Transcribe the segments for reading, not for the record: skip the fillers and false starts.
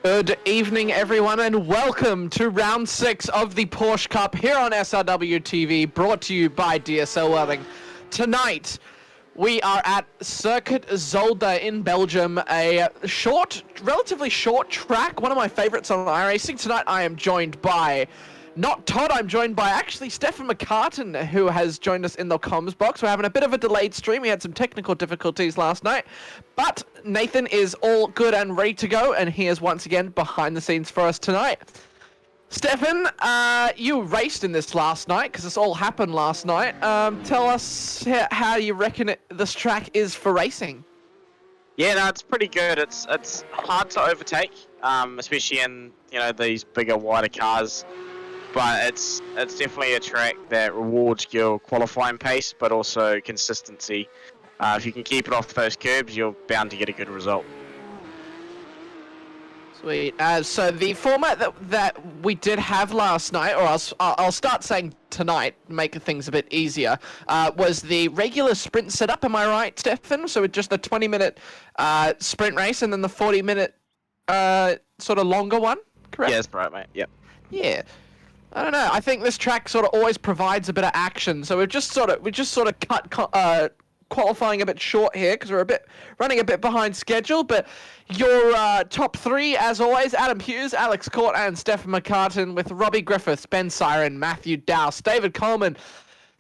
Good evening, everyone, and welcome to round 6 of the Porsche Cup here on SRW TV, brought to you by DSL Welding. Tonight, we are at Circuit Zolder in Belgium, a relatively short track, one of my favorites on iRacing. Tonight, I am joined by, not Todd, I'm joined by actually Stefan McCartan, who has joined us in the comms box. We're having a bit of a delayed stream. We had some technical difficulties last night, but Nathan is all good and ready to go, and he is once again behind the scenes for us tonight. Stefan, you raced in this last night, because this all happened last night. Tell us how you reckon this track is for racing. Yeah, no, it's pretty good. It's hard to overtake, especially in these bigger, wider cars. But it's definitely a track that rewards your qualifying pace, but also consistency. If you can keep it off those curbs, you're bound to get a good result. Sweet. So the format that we did have last night, or I'll start saying tonight, make things a bit easier, was the regular sprint setup. Am I right, Stefan? So with just the 20-minute sprint race and then the 40-minute sort of longer one, correct? Yeah, that's right, mate. Yep. Yeah. I don't know. I think this track sort of always provides a bit of action. So we've just sort of cut qualifying a bit short here because we're running a bit behind schedule. But your top three, as always: Adam Hughes, Alex Court, and Stefan McCartan, with Robbie Griffiths, Ben Siren, Matthew Dowse, David Coleman,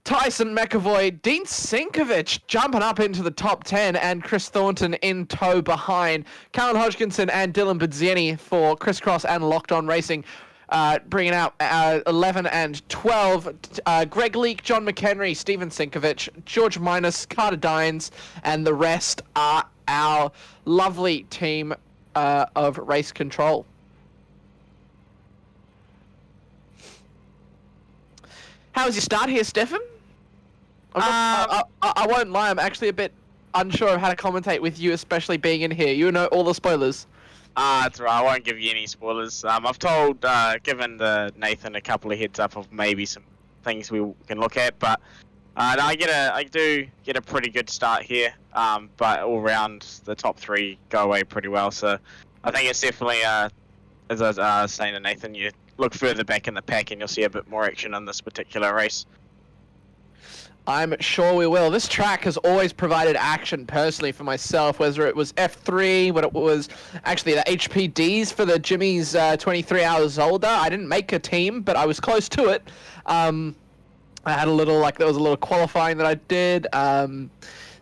Tyson McAvoy, Dean Sinkovich jumping up into the top 10, and Chris Thornton in tow behind. Callan Hodgkinson and Dylan Budzieni for Crisscross and Locked On Racing, bringing out 11 and 12. Greg Leake, John McHenry, Stephen Sinkovich, George Minus, Carter Dines, and the rest are our lovely team of race control. How was your start here, Stefan? I won't lie, I'm actually a bit unsure of how to commentate with you, especially being in here. You know all the spoilers. That's right. I won't give you any spoilers. I've given Nathan a couple of heads up of maybe some things we can look at, but I do get a pretty good start here. But all round the top three go away pretty well. So I think it's definitely, as I was saying to Nathan, you look further back in the pack and you'll see a bit more action in this particular race. I'm sure we will. This track has always provided action personally for myself, whether it was F3, when it was actually the HPDs for the Jimmy's 23 Hours Zolder. I didn't make a team, but I was close to it. I had there was a little qualifying that I did.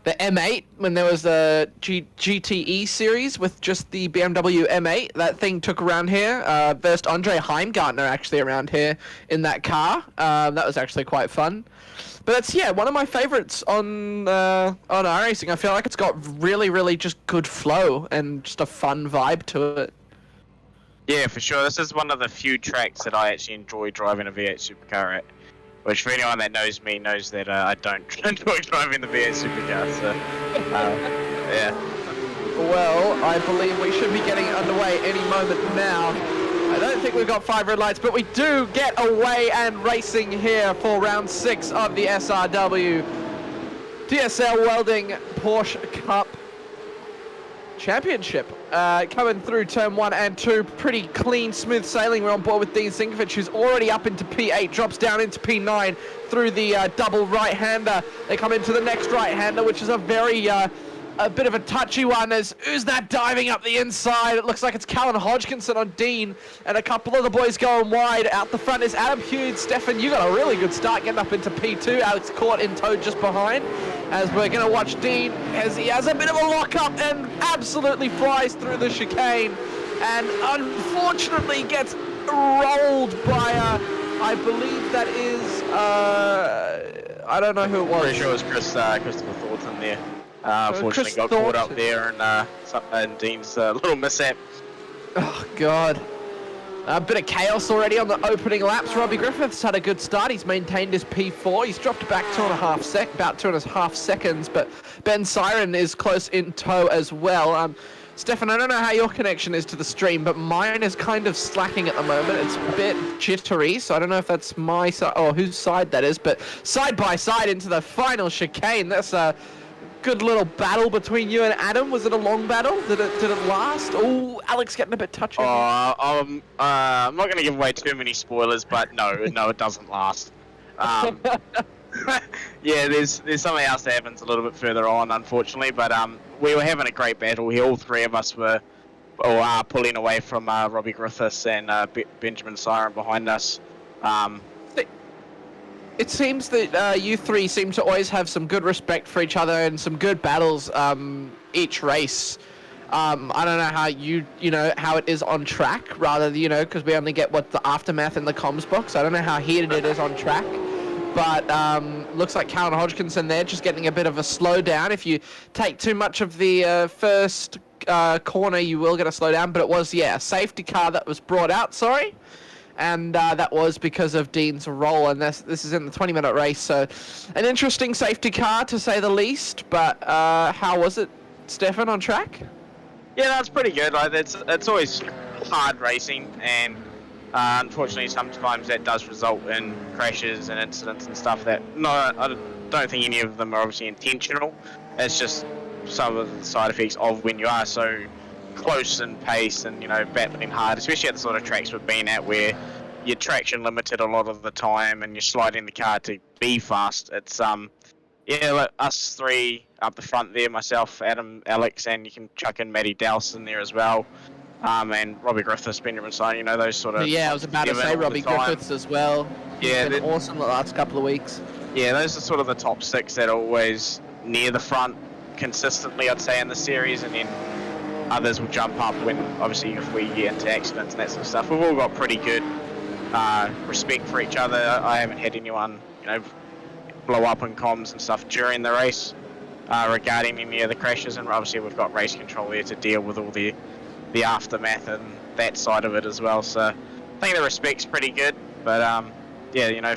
The M8, when there was the GTE series with just the BMW M8, that thing took around here. Versed Andre Heimgartner actually around here in that car. That was actually quite fun. But it's, one of my favorites on iRacing. I feel like it's got really, really just good flow and just a fun vibe to it. Yeah, for sure. This is one of the few tracks that I actually enjoy driving a V8 supercar at. Which, for anyone that knows me, knows that I don't enjoy driving the V8 supercar. So, yeah. Well, I believe we should be getting underway any moment now. I don't think we've got 5 red lights, but we do get away and racing here for round 6 of the SRW DSL Welding Porsche Cup Championship. Coming through turn 1 and 2, pretty clean, smooth sailing. We're on board with Dean Sinkovich, who's already up into P8, drops down into P9 through the double right-hander. They come into the next right-hander, which is a very a bit of a touchy one. Who's that diving up the inside? It looks like it's Callan Hodgkinson on Dean, and a couple of the boys going wide. Out the front is Adam Hughes. Stefan, you got a really good start getting up into P2. Alex Court in tow just behind. As we're going to watch Dean, as he has a bit of a lock-up and absolutely flies through the chicane, and unfortunately gets rolled by, I believe that is, I don't know who it was. Pretty sure it was Christopher Thornton there. Unfortunately got caught up there and Dean's little mishap. Oh, God. A bit of chaos already on the opening laps. Robbie Griffiths had a good start. He's maintained his P4. He's dropped back about 2.5 seconds, but Ben Siren is close in tow as well. Stefan, I don't know how your connection is to the stream, but mine is kind of slacking at the moment. It's a bit jittery, so I don't know if that's my side or whose side that is, but side by side into the final chicane. That's good little battle between you and Adam. Was it a long battle? Did it last? Oh, Alex getting a bit touchy. I'm not going to give away too many spoilers, but no, it doesn't last. Yeah, there's something else that happens a little bit further on, unfortunately. But we were having a great battle here. All three of us were pulling away from Robbie Griffiths and Benjamin Siren behind us. It seems that you three seem to always have some good respect for each other and some good battles each race. I don't know how you know how it is on track, rather, because we only get the aftermath in the comms box. I don't know how heated it is on track, but looks like Callan Hodgkinson there just getting a bit of a slowdown. If you take too much of the first corner, you will get a slowdown, but it was, a safety car that was brought out, sorry. And that was because of Dean's roll, and this is in the 20-minute race, so an interesting safety car to say the least. But how was it, Stefan, on track? Yeah, that's pretty good. Like, it's always hard racing, and unfortunately sometimes that does result in crashes and incidents and stuff that I don't think any of them are obviously intentional. It's just some of the side effects of when you are so close in pace and battling hard, especially at the sort of tracks we've been at where you're traction limited a lot of the time and you're sliding the car to be fast. It's like us three up the front there, myself, Adam, Alex, and you can chuck in Matty Dowson there as well, and Robbie Griffiths, Benjamin Sign, those sort of. Yeah, I was about to say Robbie Griffiths as well. Yeah, he's been awesome the last couple of weeks. Yeah, those are sort of the top six that are always near the front consistently, I'd say, in the series, and then others will jump up when, obviously, if we get into accidents and that sort of stuff. We've all got pretty good respect for each other. I haven't had anyone, blow up in comms and stuff during the race regarding any of the crashes, and obviously we've got race control there to deal with all the aftermath and that side of it as well. So I think the respect's pretty good, but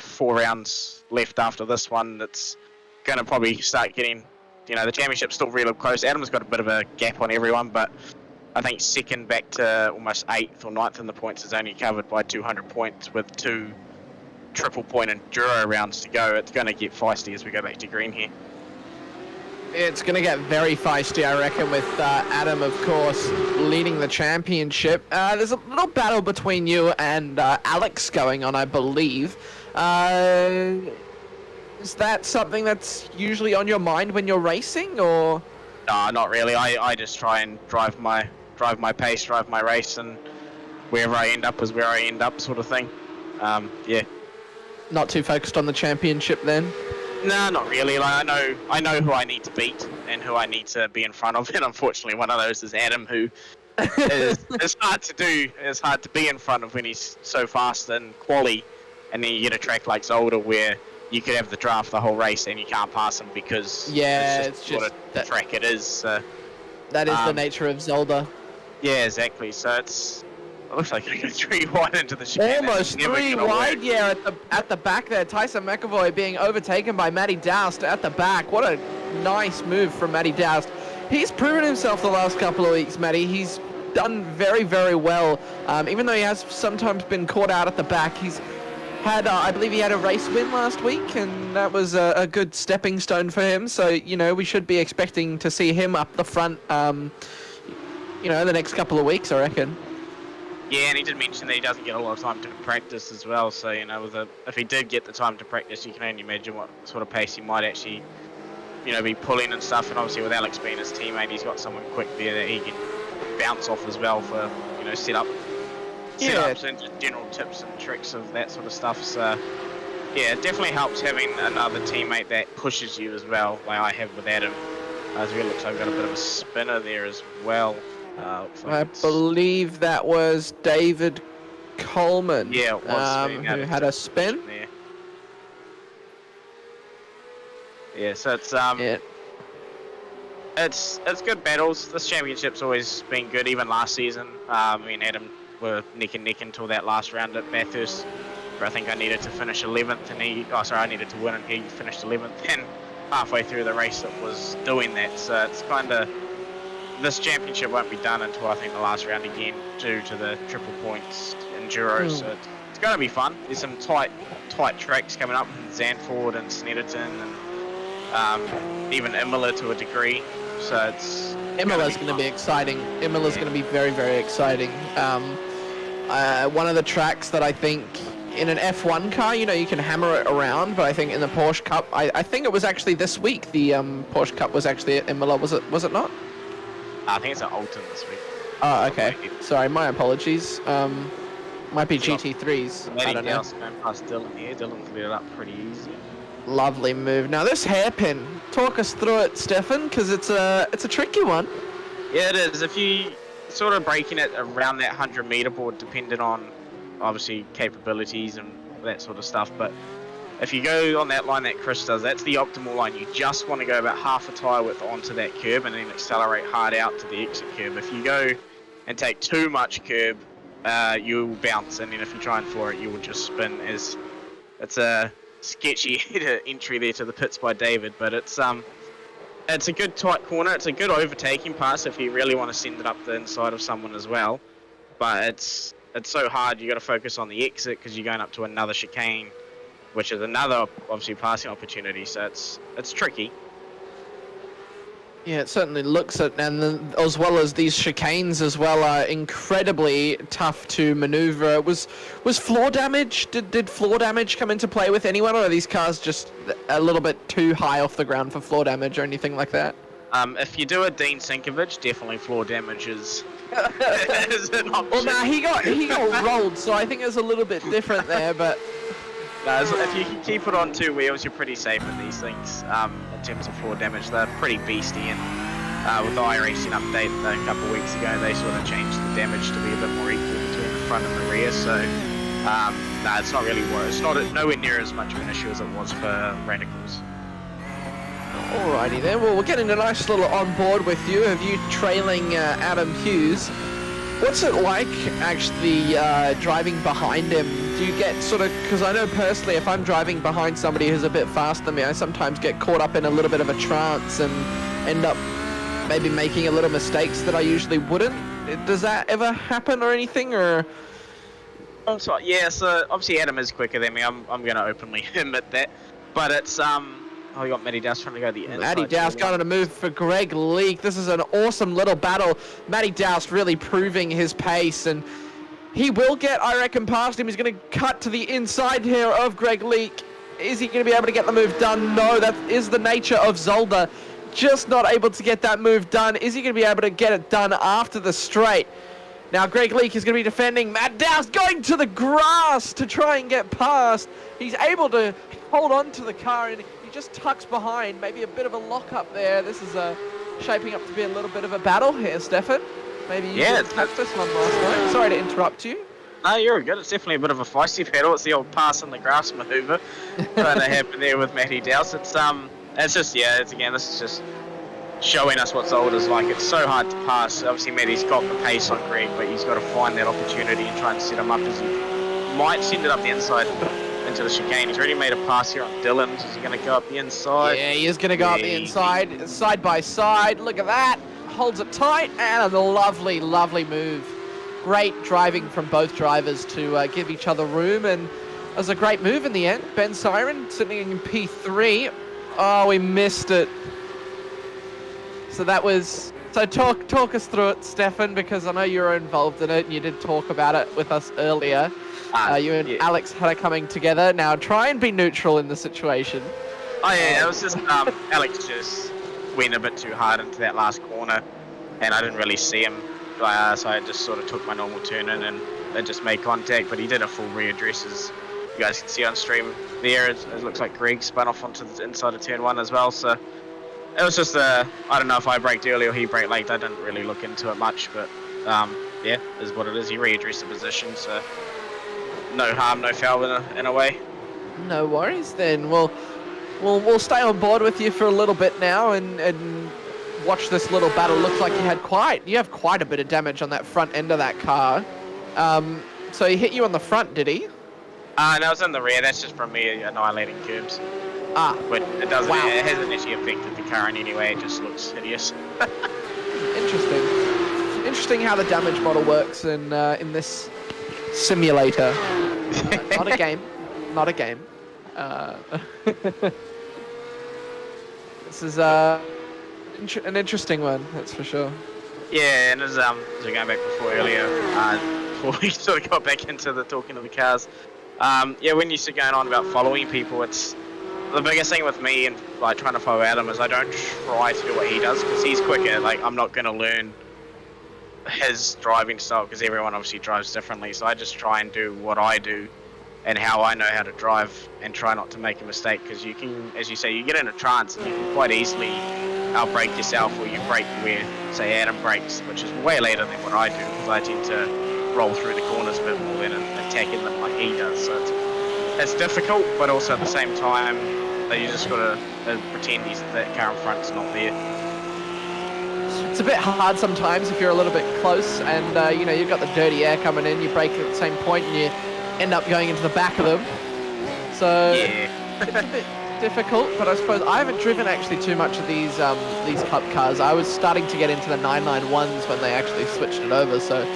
4 rounds left after this one. It's going to probably start getting. The championship's still really close. Adam's got a bit of a gap on everyone, but I think second back to almost 8th or 9th in the points is only covered by 200 points with 2 triple point enduro rounds to go. It's going to get feisty as we go back to green here. It's going to get very feisty, I reckon, with Adam, of course, leading the championship. There's a little battle between you and Alex going on, I believe. Is that something that's usually on your mind when you're racing, or? No, not really. I just try and drive my pace, drive my race, and wherever I end up is where I end up, sort of thing. Yeah. Not too focused on the championship then? No, not really. Like, I know who I need to beat and who I need to be in front of, and unfortunately one of those is Adam, who it's hard to do. It's hard to be in front of when he's so fast in quali, and then you get a track like Zolder where you could have the draft the whole race and you can't pass him because it's just what a track it is. That is the nature of Zolder. Yeah, exactly. So it looks like I go 3 wide into the chicane. Almost 3 wide, work. Yeah, at the back there. Tyson McAvoy being overtaken by Matty Doust at the back. What a nice move from Matty Doust. He's proven himself the last couple of weeks, Matty. He's done very, very well. Even though he has sometimes been caught out at the back, he's had, I believe he had a race win last week, and that was a good stepping stone for him. So, we should be expecting to see him up the front, the next couple of weeks, I reckon. Yeah, and he did mention that he doesn't get a lot of time to practice as well. So, if he did get the time to practice, you can only imagine what sort of pace he might actually, be pulling and stuff. And obviously with Alex being his teammate, he's got someone quick there that he can bounce off as well for, setups and just general tips and tricks of that sort of stuff. So yeah, it definitely helps having another teammate that pushes you as well, like I have with Adam. As it looks like I've got a bit of a spinner there as well. I believe that was David Coleman. Yeah, it was who had a spin. There. Yeah, so it's good battles. This championship's always been good, even last season. Me and Adam were neck and neck until that last round at Bathurst, where I think I needed to finish 11th, and I needed to win, and he finished 11th. And halfway through the race, it was doing that. So it's kind of, this championship won't be done until I think the last round again, due to the triple points enduro. So it's going to be fun. There's some tight tracks coming up in Zandvoort and Snetterton, and even Imola to a degree. So it's Imola's going to be exciting. Imola's going to be very, very exciting. One of the tracks that I think in an F1 car, you know, you can hammer it around, but I think in the Porsche Cup, I think it was actually this week. The Porsche Cup was actually at Imola. Was it not? I think it's at Alton this week. Oh, okay. Sorry, my apologies. Might be GT3s. I don't know. Going past Dylan here. Dylan cleared it up pretty easy. Lovely move. Now this hairpin, talk us through it, Stefan, because it's a tricky one. Yeah, it is. If you sort of breaking it around that 100-meter board, depending on obviously capabilities and that sort of stuff, but if you go on that line that Chris does, that's the optimal line. You just want to go about half a tyre width onto that curb and then accelerate hard out to the exit curb. If you go and take too much curb, you'll bounce, and then if you try and floor it, you will just spin. It's a sketchy entry there to the pits by David, but it's a good tight corner. It's a good overtaking pass if you really want to send it up the inside of someone as well. But it's so hard. You got to focus on the exit because you're going up to another chicane, which is another obviously passing opportunity. So it's tricky. Yeah, it certainly looks it, and as well as these chicanes as well are incredibly tough to maneuver. Was floor damage? Did floor damage come into play with anyone, or are these cars just a little bit too high off the ground for floor damage or anything like that? If you do a Dean Sinkovich, definitely floor damage is an option. Well, nah, he got rolled, so I think it's a little bit different there, but. No, if you can keep it on two wheels, you're pretty safe with these things. In terms of floor damage, they're pretty beastie, and with the iRacing update a couple of weeks ago, they sort of changed the damage to be a bit more equal between the front and the rear. So, no, it's not really worse. It's nowhere near as much of an issue as it was for radicals. Alrighty then. Well, we're getting a nice little on board with you. Have you trailing Adam Hughes? What's it like actually driving behind him? Do you get sort of, because I know personally if I'm driving behind somebody who's a bit faster than me, I sometimes get caught up in a little bit of a trance and end up maybe making a little mistakes that I usually wouldn't. Does that ever happen or anything, or? Oh, sorry. Yeah, so obviously Adam is quicker than me. I'm going to openly admit that. But it's, oh, you got Matty Douse trying to go the inside. Matty Douse going on a move for Greg Leake. This is an awesome little battle. Matty Douse really proving his pace, and he will get, I reckon, past him. He's going to cut to the inside here of Greg Leake. Is he going to be able to get the move done? No, that is the nature of Zolder. Just not able to get that move done. Is he going to be able to get it done after the straight? Now Greg Leake is going to be defending. Matt Douse going to the grass to try and get past. He's able to hold on to the car, and he just tucks behind. Maybe a bit of a lock up there. This is shaping up to be a little bit of a battle here, Stefan. Maybe you didn't touch this one last night. Sorry to interrupt you. No, you're good. It's definitely a bit of a feisty battle. It's the old pass in the grass maneuver trying to happen there with Matty Douse. It's just, yeah, this is just showing us what Zolder's like. It's so hard to pass. Obviously, Matty's got the pace on Greg, but he's got to find that opportunity and try and set him up as he might send it up the inside into the chicane. He's already made a pass here on Dylan. Is he going to go up the inside? Yeah, he is going to go up the inside, side by side. Look at that. Holds it tight, and a lovely, lovely move. Great driving from both drivers to give each other room, and it was a great move in the end. Ben Siren sitting in P3. Oh, we missed it. So that was... So talk us through it, Stefan, because I know you were involved in it, and you did talk about it with us earlier. You and Alex had it coming together. Now try and be neutral in the situation. Oh yeah, it was just Alex just went a bit too hard into that last corner, and I didn't really see him, so I just sort of took my normal turn in, and they just made contact. But he did a full readdress, as you guys can see on stream there. It looks like Greg spun off onto the inside of turn 1 as well. So it was just I don't know if I braked early or he braked late. I didn't really look into it much, but yeah, is what it is. He readdressed the position, so no harm, no foul in a way. No worries then. We'll stay on board with you for a little bit now and watch this little battle. Looks like you have quite a bit of damage on that front end of that car. So he hit you on the front, did he? No, it was in the rear. That's just from me annihilating curbs. But it doesn't. Wow. It hasn't actually affected the car in any way. It just looks hideous. Interesting how the damage model works in this simulator. Not a game. This is an interesting one, that's for sure. Yeah, and as we going back before earlier, before we sort of got back into the talking of the cars, yeah, when you start going on about following people, it's the biggest thing with me and like trying to follow Adam is I don't try to do what he does because he's quicker. Like I'm not going to learn his driving style because everyone obviously drives differently. So I just try and do what I do and how I know how to drive and try not to make a mistake because you can, as you say, you get in a trance and you can quite easily outbrake yourself or you brake where, say, Adam brakes, which is way later than what I do because I tend to roll through the corners a bit more than attacking them like he does. So it's difficult, but also at the same time, you just got to pretend that car in front's not there. It's a bit hard sometimes if you're a little bit close and, you know, you've got the dirty air coming in, you brake at the same point and you end up going into the back of them. So yeah. it's a bit difficult, but I suppose I haven't driven actually too much of these cup cars. I was starting to get into the 991s when they actually switched it over, so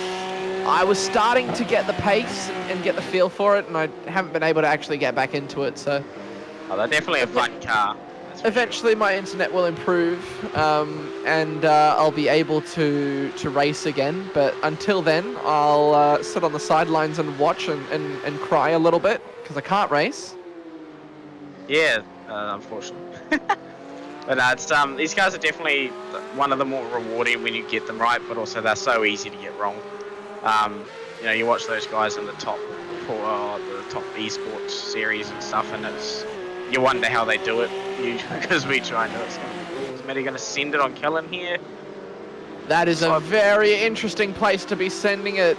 I was starting to get the pace and get the feel for it, and I haven't been able to actually get back into it. So they're definitely a fun car. Eventually my internet will improve and I'll be able to race again, but until then I'll sit on the sidelines and watch and cry a little bit because I can't race. Yeah, unfortunately. But it's these cars are definitely one of the more rewarding when you get them right, but also they're so easy to get wrong. You know, you watch those guys in the top esports series and stuff, and you wonder how they do it. Because we try and do it. Is Matty going to send it on Kellen here? That is a very interesting place to be sending it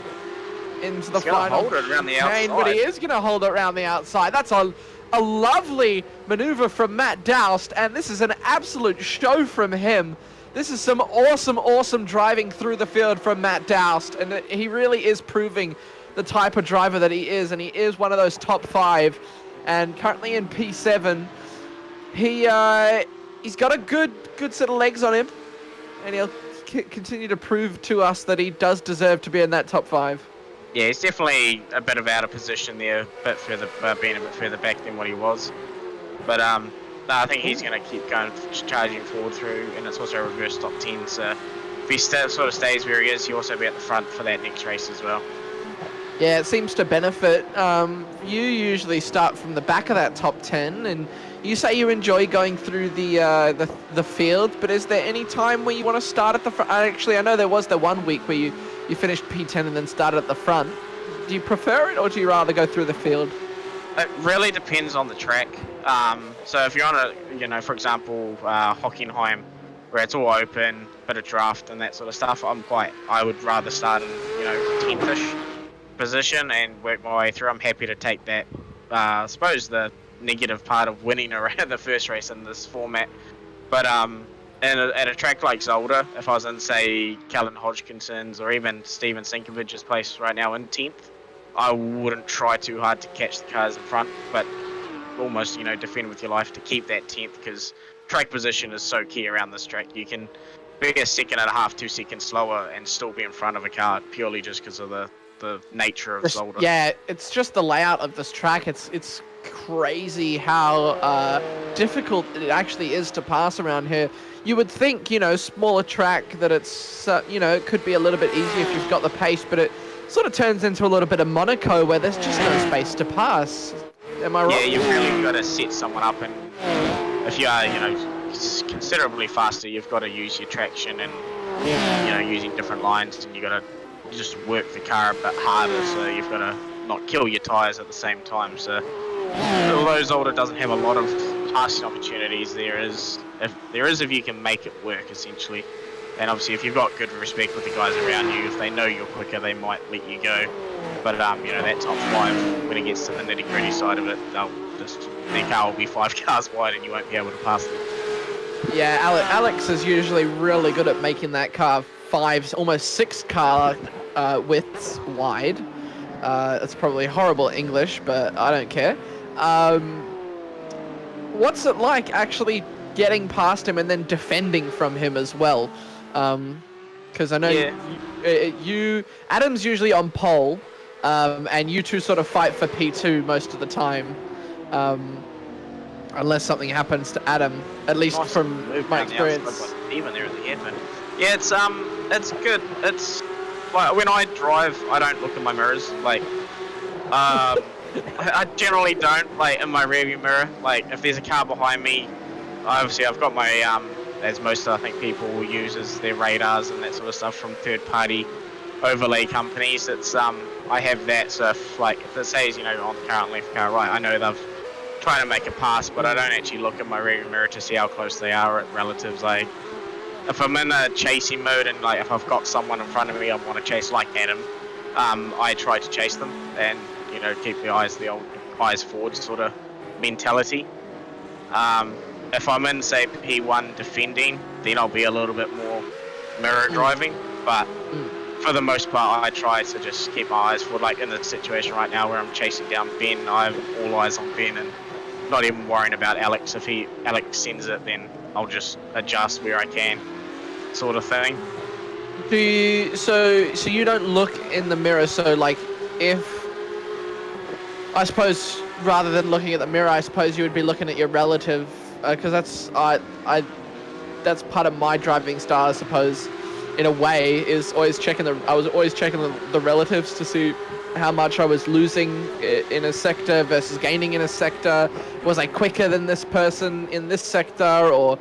into the final. Hold it around the outside. But he is going to hold it around the outside. That's a lovely maneuver from Matt Doust, and this is an absolute show from him. This is some awesome driving through the field from Matt Doust, and he really is proving the type of driver that he is, and he is one of those top 5, and currently in P7. He's got a good set of legs on him, and he'll continue to prove to us that he does deserve to be in that top 5. Yeah, he's definitely a bit of out of position there, being a bit further back than what he was. But no, I think he's going to keep going, charging forward through, and it's also a reverse top 10. So if he sort of stays where he is, he'll also be at the front for that next race as well. Yeah, it seems to benefit. You usually start from the back of that top 10, and you say you enjoy going through the field, but is there any time where you want to start at the front? Actually, I know there was the 1 week where you finished P10 and then started at the front. Do you prefer it, or do you rather go through the field? It really depends on the track. So if you're on for example, Hockenheim, where it's all open, bit of draft and that sort of stuff, I would rather start in 10th-ish position and work my way through. I'm happy to take that. I suppose the negative part of winning around the first race in this format, but at a track like Zolder, if I was in, say, Callan Hodgkinson's or even Steven Sinkovic's place right now in 10th, I wouldn't try too hard to catch the cars in front, but almost defend with your life to keep that 10th, because track position is so key around this track. You can be a second and a half, 2 seconds slower and still be in front of a car purely just because of the nature of Zolder. Yeah, it's just the layout of this track. It's crazy how difficult it actually is to pass around here. You would think, smaller track, that it's, it could be a little bit easier if you've got the pace, but it sort of turns into a little bit of Monaco where there's just no space to pass. Am I wrong? Yeah, you've really got to set someone up, and if you are, considerably faster, you've got to use your traction and, using different lines, and you've got to just work the car a bit harder, so you've got to not kill your tyres at the same time. So although Zolder doesn't have a lot of passing opportunities, there is if you can make it work, essentially. And obviously if you've got good respect with the guys around you, if they know you're quicker, they might let you go. But that top 5, when it gets to the nitty gritty side of it, their car will be 5 cars wide and you won't be able to pass them. Yeah, Alex is usually really good at making that car 5, almost 6 car widths wide. It's probably horrible English, but I don't care. What's it like actually getting past him and then defending from him as well? Because I know Adam's usually on pole, and you two sort of fight for P2 most of the time. Unless something happens to Adam, at least Nice from move my down the outside, experience. but even there at the end, man. Yeah, it's good. It's like when I drive, I don't look in my mirrors. Like, I generally don't, like, in my rearview mirror. Like, if there's a car behind me, obviously I've got my as most I think people will use as their radars and that sort of stuff from third-party overlay companies. It's I have that, so if it says, on the car and left, car right, I know they've trying to make a pass, but I don't actually look in my rearview mirror to see how close they are at relatives. Like, if I'm in a chasing mode and like if I've got someone in front of me I want to chase, like Adam, I try to chase them and keep the old eyes forward sort of mentality. If I'm in, say, P1 defending, then I'll be a little bit more mirror driving, but for the most part I try to just keep my eyes forward. Like in the situation right now where I'm chasing down Ben, I have all eyes on Ben and not even worrying about Alex. If Alex sends it, then I'll just adjust where I can, sort of thing. So you don't look in the mirror, so like if I suppose rather than looking at the mirror, I suppose you would be looking at your relative, because that's part of my driving style, I suppose, in a way, is always checking I was always checking the relatives to see how much I was losing in a sector versus gaining in a sector. Was I quicker than this person in this sector, or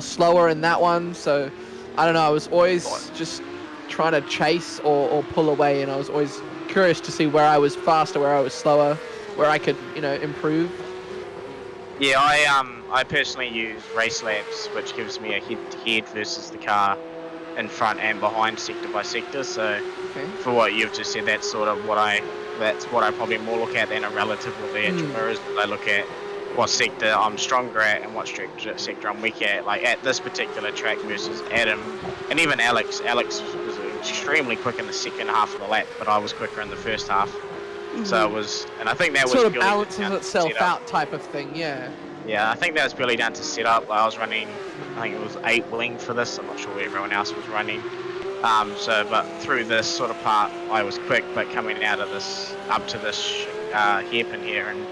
slower in that one? So I don't know, I was always just trying to chase or pull away, and I was always curious to see where I was faster, where I was slower, where I could improve. Yeah, I personally use race laps, which gives me a head-to-head versus the car in front and behind, sector by sector. So for what you've just said, that's sort of what I probably more look at than a relative with the actual mirrors. I look at what sector I'm stronger at and what sector I'm weak at. Like at this particular track versus Adam and even Alex. Alex was extremely quick in the second half of the lap, but I was quicker in the first half. So it was, and I think that was sort of balances itself out type of thing. Yeah, I think that was purely down to setup. Like I was running, I think it was 8 wing for this. I'm not sure where everyone else was running. But through this sort of part, I was quick, but coming out of this, up to this hairpin here, and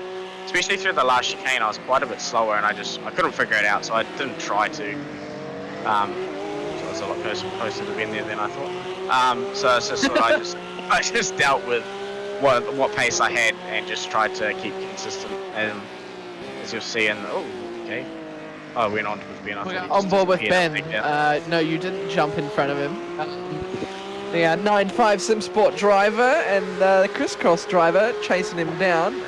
especially through the last chicane, I was quite a bit slower, and I couldn't figure it out, so I didn't try to. So I was a lot closer to being there than I thought. So it's just sort of, I just dealt with what pace I had and just tried to keep consistent. And as you'll see, I went on with Ben. On board with Ben. No, you didn't jump in front of him. The 9.5 Sim Sport driver and the crisscross driver chasing him down.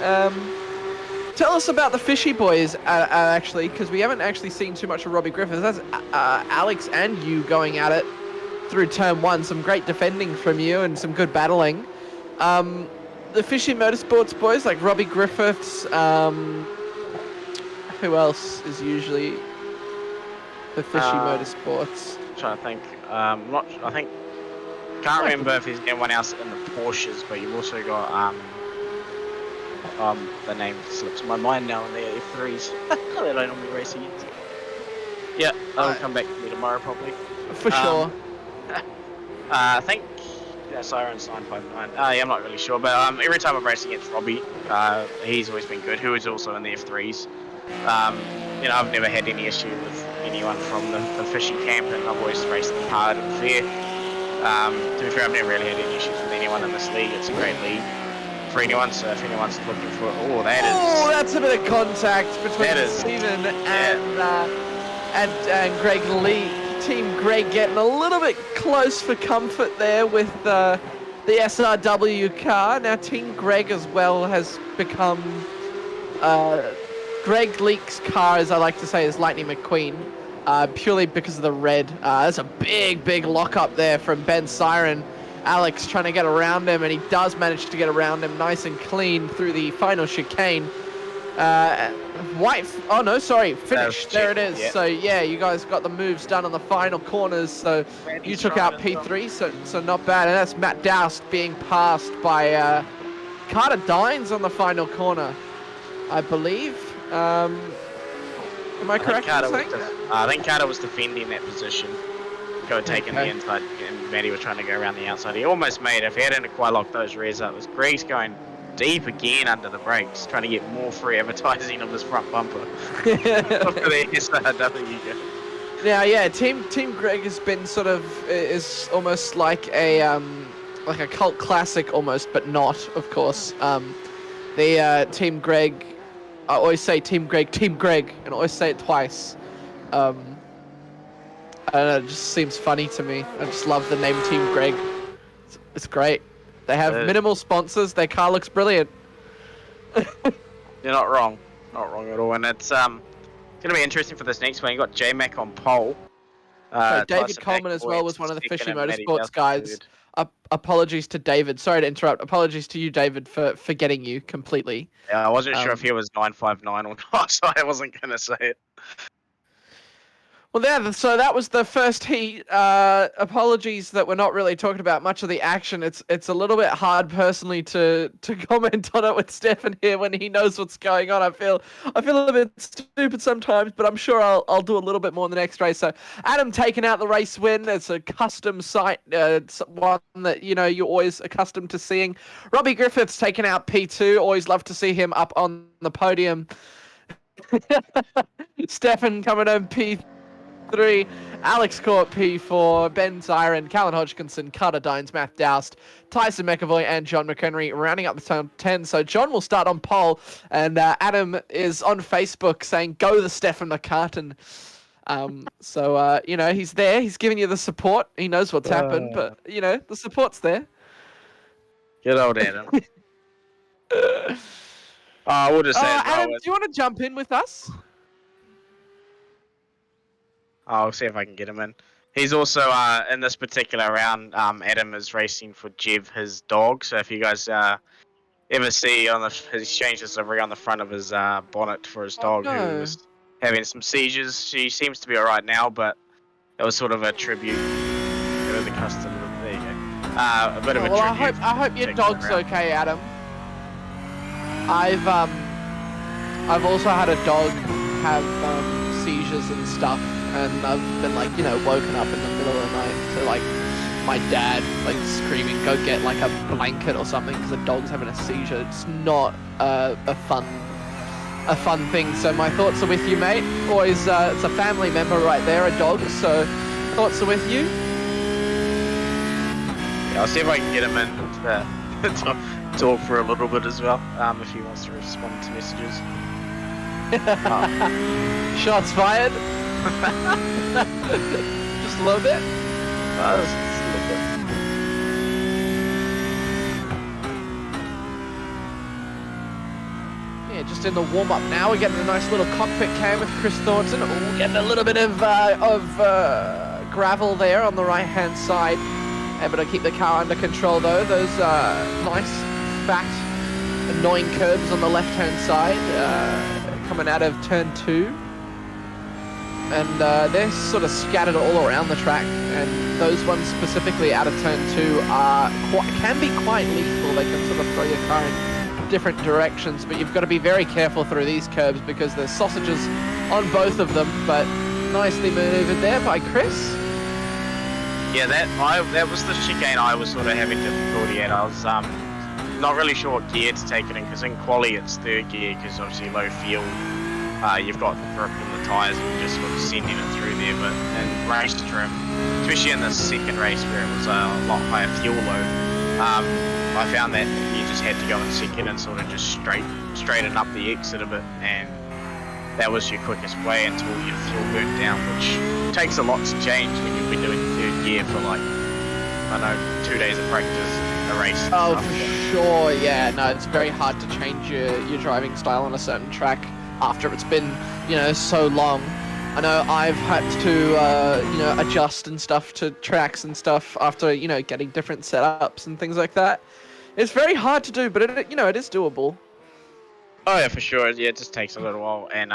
Tell us about the Fishy Boys, actually, because we haven't actually seen too much of Robbie Griffiths. That's Alex and you going at it through turn 1. Some great defending from you and some good battling. The Fishy Motorsports boys, like Robbie Griffiths, who else is usually the Fishy Motorsports? I'm trying to think. Can't remember if there's anyone else in the Porsches, but you've also got the name slips my mind now in the F3s. They don't normally race against. Yeah, that'll come back to me tomorrow probably. For sure. I think Siren's 959. I'm not really sure, but every time I'm racing against Robbie, he's always been good. Who is also in the F3s. I've never had any issue with anyone from the fishing camp, and I've always raced them hard and fair. To be fair, I've never really had any issues with anyone in this league. It's a great league for anyone, so if anyone's looking for it, that's a bit of contact between Steven and Greg Lee. Team Greg getting a little bit close for comfort there with the SRW car. Now Team Greg as well has become Greg Leake's car, as I like to say, is Lightning McQueen, purely because of the red. There's a big lock up there from Ben Siren. Alex trying to get around him, and he does manage to get around him nice and clean through the final chicane. Finish. There it is. Yeah. So yeah, you guys got the moves done on the final corners. So you took out P3, so not bad. And that's Matt Doust being passed by Carter Dines on the final corner, I believe. Am I correct in saying that? I think Carter was defending that position, taking the inside, and Matty was trying to go around the outside. He almost made it. If he hadn't quite locked those rears up, Greg's going deep again under the brakes, trying to get more free advertising of his front bumper. For the SRW guy. Now, yeah, Team Greg has been sort of is almost like a cult classic almost, but not, of course. The Team Greg, I always say Team Greg, and I always say it twice. I don't know, it just seems funny to me. I just love the name Team Greg. It's great. They have minimal sponsors. Their car looks brilliant. You're not wrong. Not wrong at all. And it's going to be interesting for this next one. You got J-Mac on pole. So David Coleman as well was one of the Fishy Motorsports guys. Apologies to David. Sorry to interrupt. Apologies to you, David, for forgetting you completely. Yeah, I wasn't sure if he was 959 or not, so I wasn't going to say it. Well, yeah, so that was the first heat. Apologies that we're not really talking about much of the action. It's a little bit hard personally to comment on it with Stefan here when he knows what's going on. I feel a bit stupid sometimes, but I'm sure I'll do a little bit more in the next race. So Adam taking out the race win. It's a custom site, one that you're always accustomed to seeing. Robbie Griffiths taking out P2. Always love to see him up on the podium. Stefan coming home P3. Alex Court P4, Ben Zyron, Callan Hodgkinson, Carter Dines, Matt Doust, Tyson McAvoy, and John McHenry rounding up the top 10. So John will start on pole, and Adam is on Facebook saying, "Go the Stefan McCartan." So he's there. He's giving you the support. He knows what's happened, but the support's there. Good old Adam. I would have said. Adam, do you want to jump in with us? I'll see if I can get him in. He's also in this particular round. Adam is racing for Jev, his dog. So if you guys ever see he's changed his livery on the front of his bonnet for his dog, who was having some seizures. She seems to be alright now, but it was sort of a tribute to the custom. There you go. A bit of a tribute. I hope your dog's okay, Adam. I've also had a dog have seizures and stuff. And I've been woken up in the middle of the night to my dad screaming, "Go get a blanket or something," because the dog's having a seizure. It's not a fun thing. So my thoughts are with you, mate. Always, it's a family member right there, a dog. So thoughts are with you. Yeah, I'll see if I can get him in to talk for a little bit as well. If he wants to respond to messages. Shots fired. Just a little bit. Just a little bit. Yeah, just in the warm up now. We're getting a nice little cockpit cam with Chris Thornton. Oh, getting a little bit of gravel there on the right hand side. Able to keep the car under control though. Those nice, fat, annoying curves on the left hand side coming out of turn 2. And they're sort of scattered all around the track, and those ones specifically out of turn 2 can be quite lethal. They can sort of throw your car in different directions, but you've got to be very careful through these curves because there's sausages on both of them. But nicely maneuvered there by Chris. Yeah, that was the chicane I was sort of having difficulty at. I was not really sure what gear to take it in, because in quali it's third gear, because obviously low fuel. You've got the grip in the tyres and you're just sort of sending it through there, but in race trim, especially in the second race where it was a lot higher fuel load, I found that you just had to go in second and sort of just straighten up the exit a bit, and that was your quickest way until your fuel burnt down, which takes a lot to change when you've been doing third gear for 2 days of practice, a race. Oh, for sure, yeah. No, it's very hard to change your driving style on a certain track after it's been, so long. I know I've had to, adjust and stuff to tracks and stuff after, getting different setups and things like that. It's very hard to do, but it is doable. Oh yeah, for sure. Yeah, it just takes a little while, and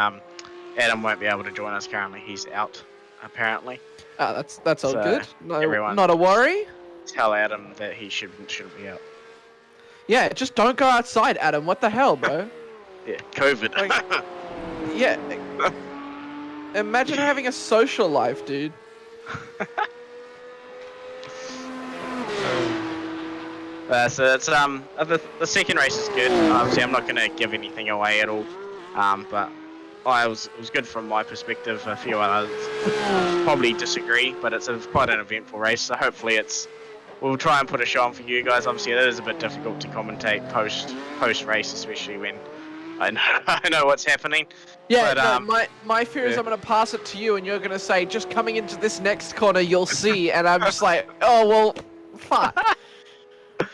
Adam won't be able to join us currently. He's out, apparently. That's all So, good. No, everyone- not a worry. Tell Adam that he shouldn't be out. Yeah, just don't go outside, Adam. What the hell, bro? Yeah, COVID. Yeah. Imagine having a social life, dude. So it's the second race is good. Obviously, I'm not going to give anything away at all. But it was good from my perspective. A few others probably disagree, but it's quite an eventful race. So hopefully we'll try and put a show on for you guys. Obviously, it is a bit difficult to commentate post race, especially when I know I know what's happening. Yeah, but, no, my fear is I'm going to pass it to you, and you're going to say, just coming into this next corner, you'll see. And I'm just like, oh, well, fuck.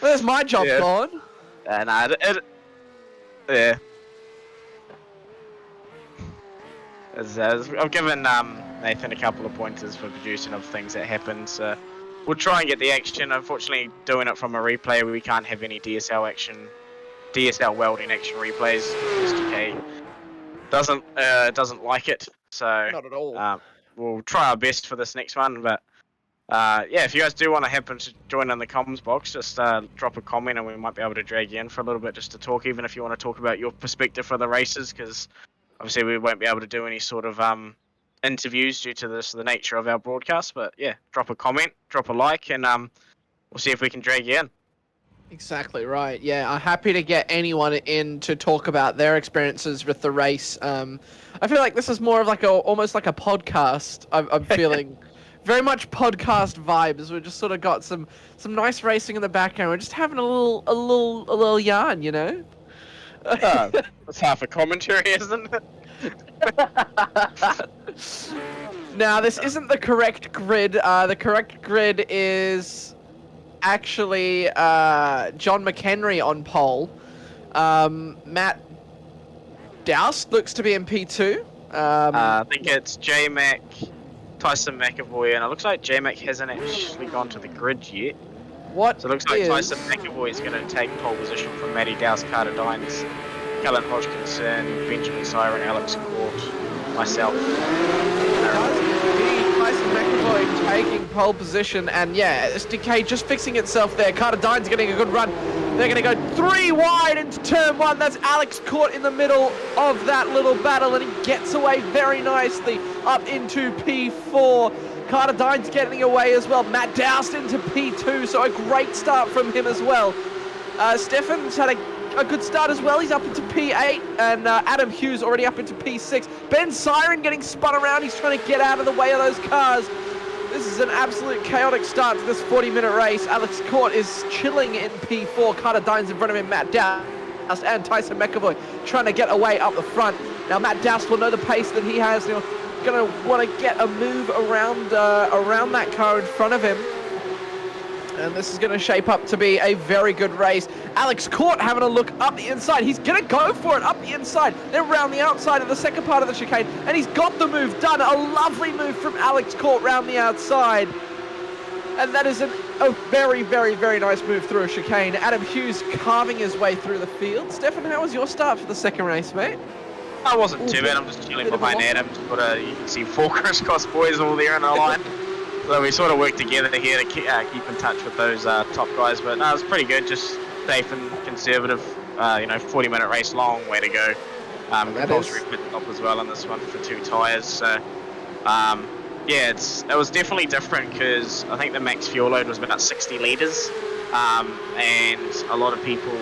There's my job gone. Yeah. I've given Nathan a couple of pointers for producing of things that happen, so we'll try and get the action. Unfortunately, doing it from a replay, we can't have any DSL welding action replays. SDK doesn't like it, so Not at all. We'll try our best for this next one. But yeah, if you guys do want to happen to join in the comms box, just drop a comment and we might be able to drag you in for a little bit just to talk, even if you want to talk about your perspective for the races, because obviously we won't be able to do any sort of interviews due to the nature of our broadcast. But yeah, drop a comment, drop a like, and we'll see if we can drag you in. Exactly right. Yeah, I'm happy to get anyone in to talk about their experiences with the race. I feel like this is more of like almost like a podcast. I'm feeling very much podcast vibes. We just sort of got some nice racing in the background. We're just having a little yarn, you know. That's half a commentary, isn't it? Now, this isn't the correct grid. The correct grid is actually John McHenry on pole. Matt Doust looks to be in P2. I think it's J-Mac, Tyson McAvoy, and it looks like J-Mac hasn't actually gone to the grid yet. So it looks like Tyson McAvoy is going to take pole position from Matty Douse, Carter Dines, Kellen Hodgkinson, Benjamin Siren, Alex Court, myself. Tyson McAvoy taking pole position, and yeah, SDK just fixing itself there. Carter Dines getting a good run. They're going to go 3 wide into turn 1. That's Alex Court in the middle of that little battle, and he gets away very nicely up into P4. Carter Dines getting away as well. Matt Doust into P2, so a great start from him as well. Stefan's had a good start as well. He's up into P8, and Adam Hughes already up into P6. Ben Siren getting spun around. He's trying to get out of the way of those cars. This is an absolute chaotic start to this 40-minute race. Alex Court is chilling in P4. Carter Dines in front of him. Matt Doust and Tyson McAvoy trying to get away up the front. Now Matt Doust will know the pace that he has. He's going to want to get a move around that car in front of him. And this is going to shape up to be a very good race. Alex Court having a look up the inside. He's going to go for it up the inside. Then round the outside of the second part of the chicane. And he's got the move done. A lovely move from Alex Court round the outside. And that is a very, very, very nice move through a chicane. Adam Hughes carving his way through the field. Stefan, how was your start for the second race, mate? I wasn't too bad. I'm just chilling behind Adam. You can see 4 crisscross boys all there in a line. So we sort of work together here to keep in touch with those top guys. But no, it was pretty good. Just safe and conservative. 40-minute race, long way to go. Compulsory pit stop as well on this one for 2 tyres. So yeah, it was definitely different because I think the max fuel load was about 60 litres, and a lot of people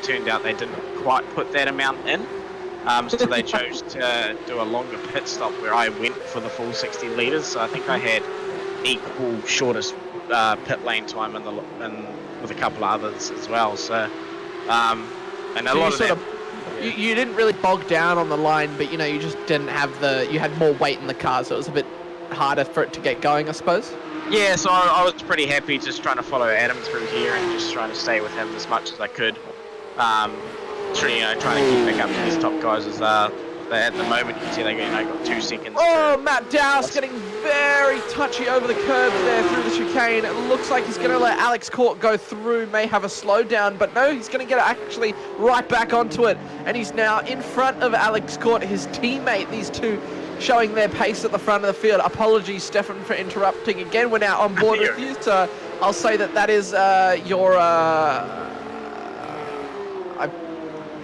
turned out they didn't quite put that amount in. So they chose to do a longer pit stop where I went for the full 60 litres. So I think I had equal shortest pit lane time with a couple of others as well. So and a lot of that. You didn't really bog down on the line, but you just didn't have you had more weight in the car, so it was a bit harder for it to get going, I suppose. Yeah, so I was pretty happy just trying to follow Adam through here and just trying to stay with him as much as I could. Trying to keep back up to these top guys as at the moment you can see they got 2 seconds. Oh, Matt Douse getting very touchy over the curb there through the chicane. It looks like he's going to let Alex Court go through, may have a slowdown, but no, he's going to get actually right back onto it. And he's now in front of Alex Court, his teammate, these two showing their pace at the front of the field. Apologies, Stefan, for interrupting again. We're now on board with you, so I'll say that is your...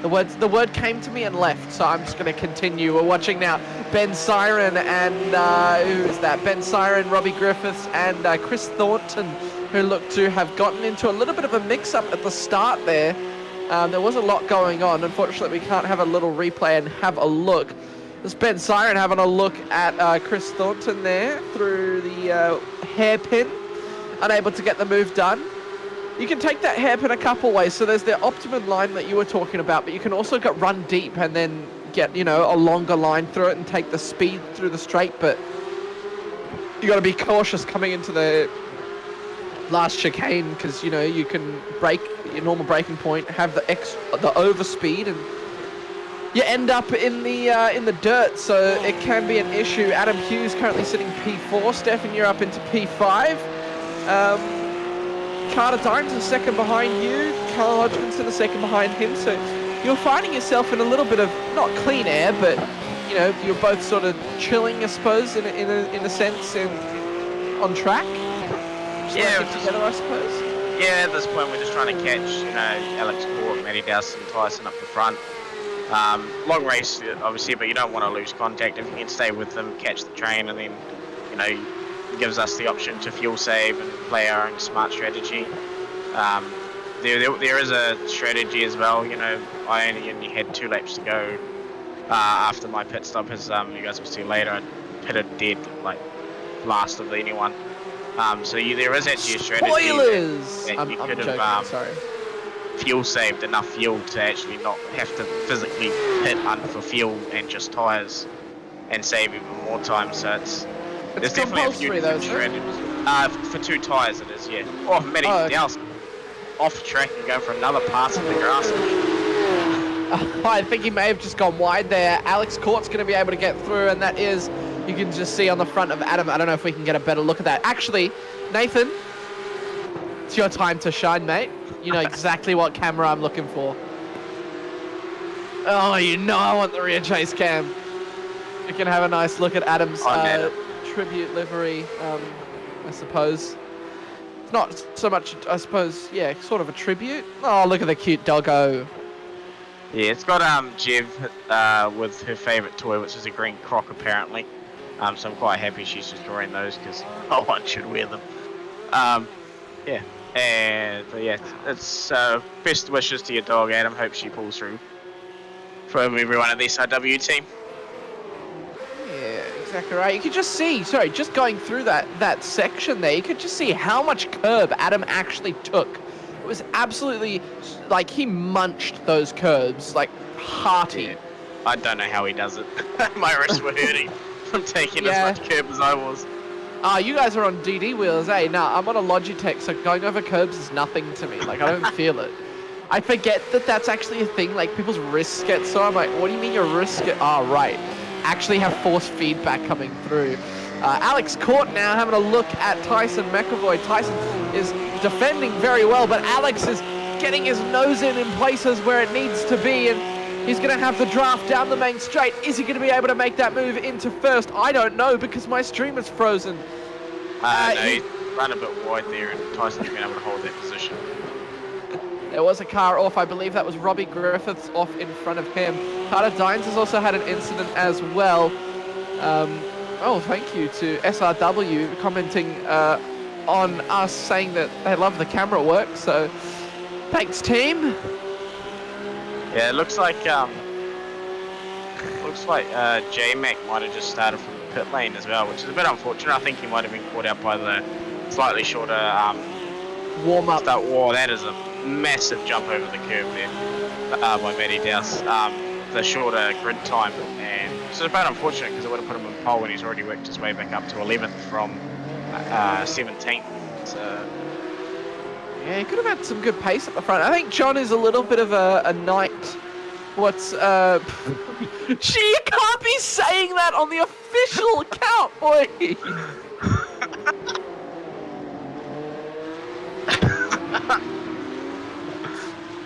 The word came to me and left, so I'm just going to continue. We're watching now Ben Siren and who is that? Ben Siren, Robbie Griffiths, and Chris Thornton who looked to have gotten into a little bit of a mix-up at the start there. There was a lot going on. Unfortunately, we can't have a little replay and have a look. There's Ben Siren having a look at Chris Thornton there through the hairpin, unable to get the move done. You can take that hairpin a couple ways. So there's the optimum line that you were talking about, but you can also get run deep and then get, a longer line through it and take the speed through the straight. But you got to be cautious coming into the last chicane because, you can break your normal braking point, have the overspeed, and you end up in the dirt. So it can be an issue. Adam Hughes currently sitting P4. Stefan, you're up into P5. Carter Dimes is second behind you. Carl Hodgkinson is second behind him. So you're finding yourself in a little bit of not clean air, but you're both sort of chilling, I suppose, in a sense, on track. Yeah, together, I suppose. Yeah, at this point we're just trying to catch, Alex Court, Matty Dowson, Tyson up the front. Long race, obviously, but you don't want to lose contact. If you can stay with them, catch the train, and then, it gives us the option to fuel save and play our own smart strategy. There is a strategy as well. I only had 2 laps to go after my pit stop. As you guys will see later, I pitted dead, last of anyone. So there is actually a strategy. Spoilers! That I'm you could joking, have sorry. fuel saved enough fuel to actually not have to physically pit for fuel and just tyres and save even more time. So there's definitely a few different strategies. For 2 tyres it is, yeah. Oh, Matty Dowson off track and going for another pass in the grass. I think he may have just gone wide there. Alex Court's going to be able to get through, and that is, you can just see on the front of Adam. I don't know if we can get a better look at that. Actually, Nathan, it's your time to shine, mate. You know exactly what camera I'm looking for. Oh, I want the rear chase cam. You can have a nice look at Adam's tribute livery, I suppose. It's not so much, I suppose, yeah, sort of a tribute. Oh, look at the cute doggo. Yeah, it's got Jev with her favourite toy, which is a green croc apparently. So I'm quite happy she's just drawing those because no one should wear them. Yeah, and it's best wishes to your dog, Adam. Hope she pulls through from everyone at the SRW team. Yeah, exactly right. You could just see, just going through that section there, you could just see how much curb Adam actually took. It was absolutely, he munched those curbs, hearty. Yeah. I don't know how he does it. My wrists were hurting from taking as much curb as I was. You guys are on DD wheels, eh? Nah, I'm on a Logitech, so going over curbs is nothing to me. I don't feel it. I forget that that's actually a thing. People's wrists get sore. I'm like, what do you mean your wrists get... Oh, right. Actually have force feedback coming through. Alex Court now having a look at Tyson McAvoy. Tyson is defending very well, but Alex is getting his nose in places where it needs to be, and he's going to have the draft down the main straight. Is he going to be able to make that move into first? I don't know, because my stream is frozen. No, he's run a bit wide there, and Tyson's been able to hold that position. There was a car off. I believe that was Robbie Griffiths off in front of him. Carter Dines has also had an incident as well. Thank you to SRW commenting on us, saying that they love the camera work. So, thanks, team. Yeah, it looks like J-Mac might have just started from the pit lane as well, which is a bit unfortunate. I think he might have been caught out by the slightly shorter warm up. That is a massive jump over the curve there by Matty Dowse. The shorter grid time, and it's a bit unfortunate because it would have put him in pole, and he's already worked his way back up to 11th from 17th. So yeah, he could have had some good pace at the front. I think John is a little bit of a knight. Gee, you can't be saying that on the official account, boy.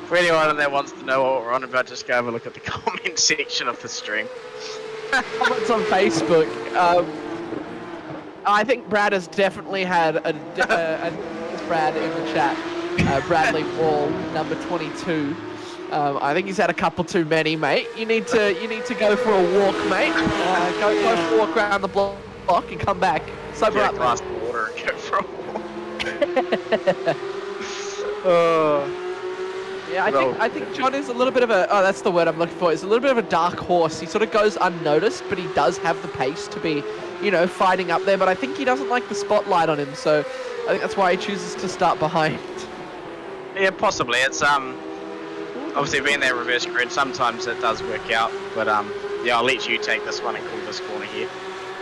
For anyone that wants to know what we're on about, just go have a look at the comment section of the stream. Comments on Facebook. I think Brad has definitely had a Brad in the chat. Bradley Wall, number 22. I think he's had a couple too many, mate. You need to go for a walk, mate. Go for a walk around the block and come back. Sober up, glass of water and go for a walk. Oh. Yeah, I think John is a little bit of a, oh, that's the word I'm looking for. He's a little bit of a dark horse. He sort of goes unnoticed, but he does have the pace to be, you know, fighting up there. But I think he doesn't like the spotlight on him, so I think that's why he chooses to start behind. Yeah, possibly. It's obviously being that reverse grid, sometimes it does work out. But yeah, I'll let you take this one and call this corner here.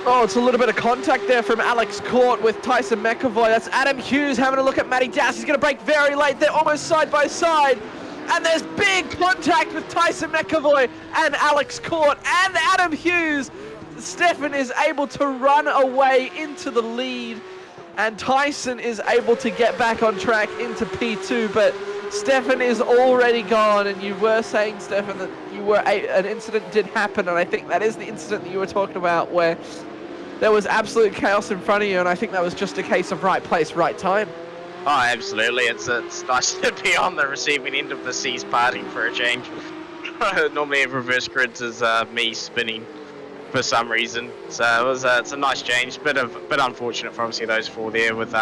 Oh, it's a little bit of contact there from Alex Court with Tyson McAvoy. That's Adam Hughes having a look at Matty Dowse. He's going to break very late. They're almost side by side. And there's big contact with Tyson McAvoy and Alex Court and Adam Hughes. Stefan is able to run away into the lead. And Tyson is able to get back on track into P2. But Stefan is already gone. And you were saying, Stefan, that an incident did happen. And I think that is the incident that you were talking about where there was absolute chaos in front of you, and I think that was just a case of right place, right time. Oh, absolutely. It's nice to be on the receiving end of the seas parting for a change. Normally, reverse grids is me spinning for some reason, so it's a nice change. Bit unfortunate for obviously those four there with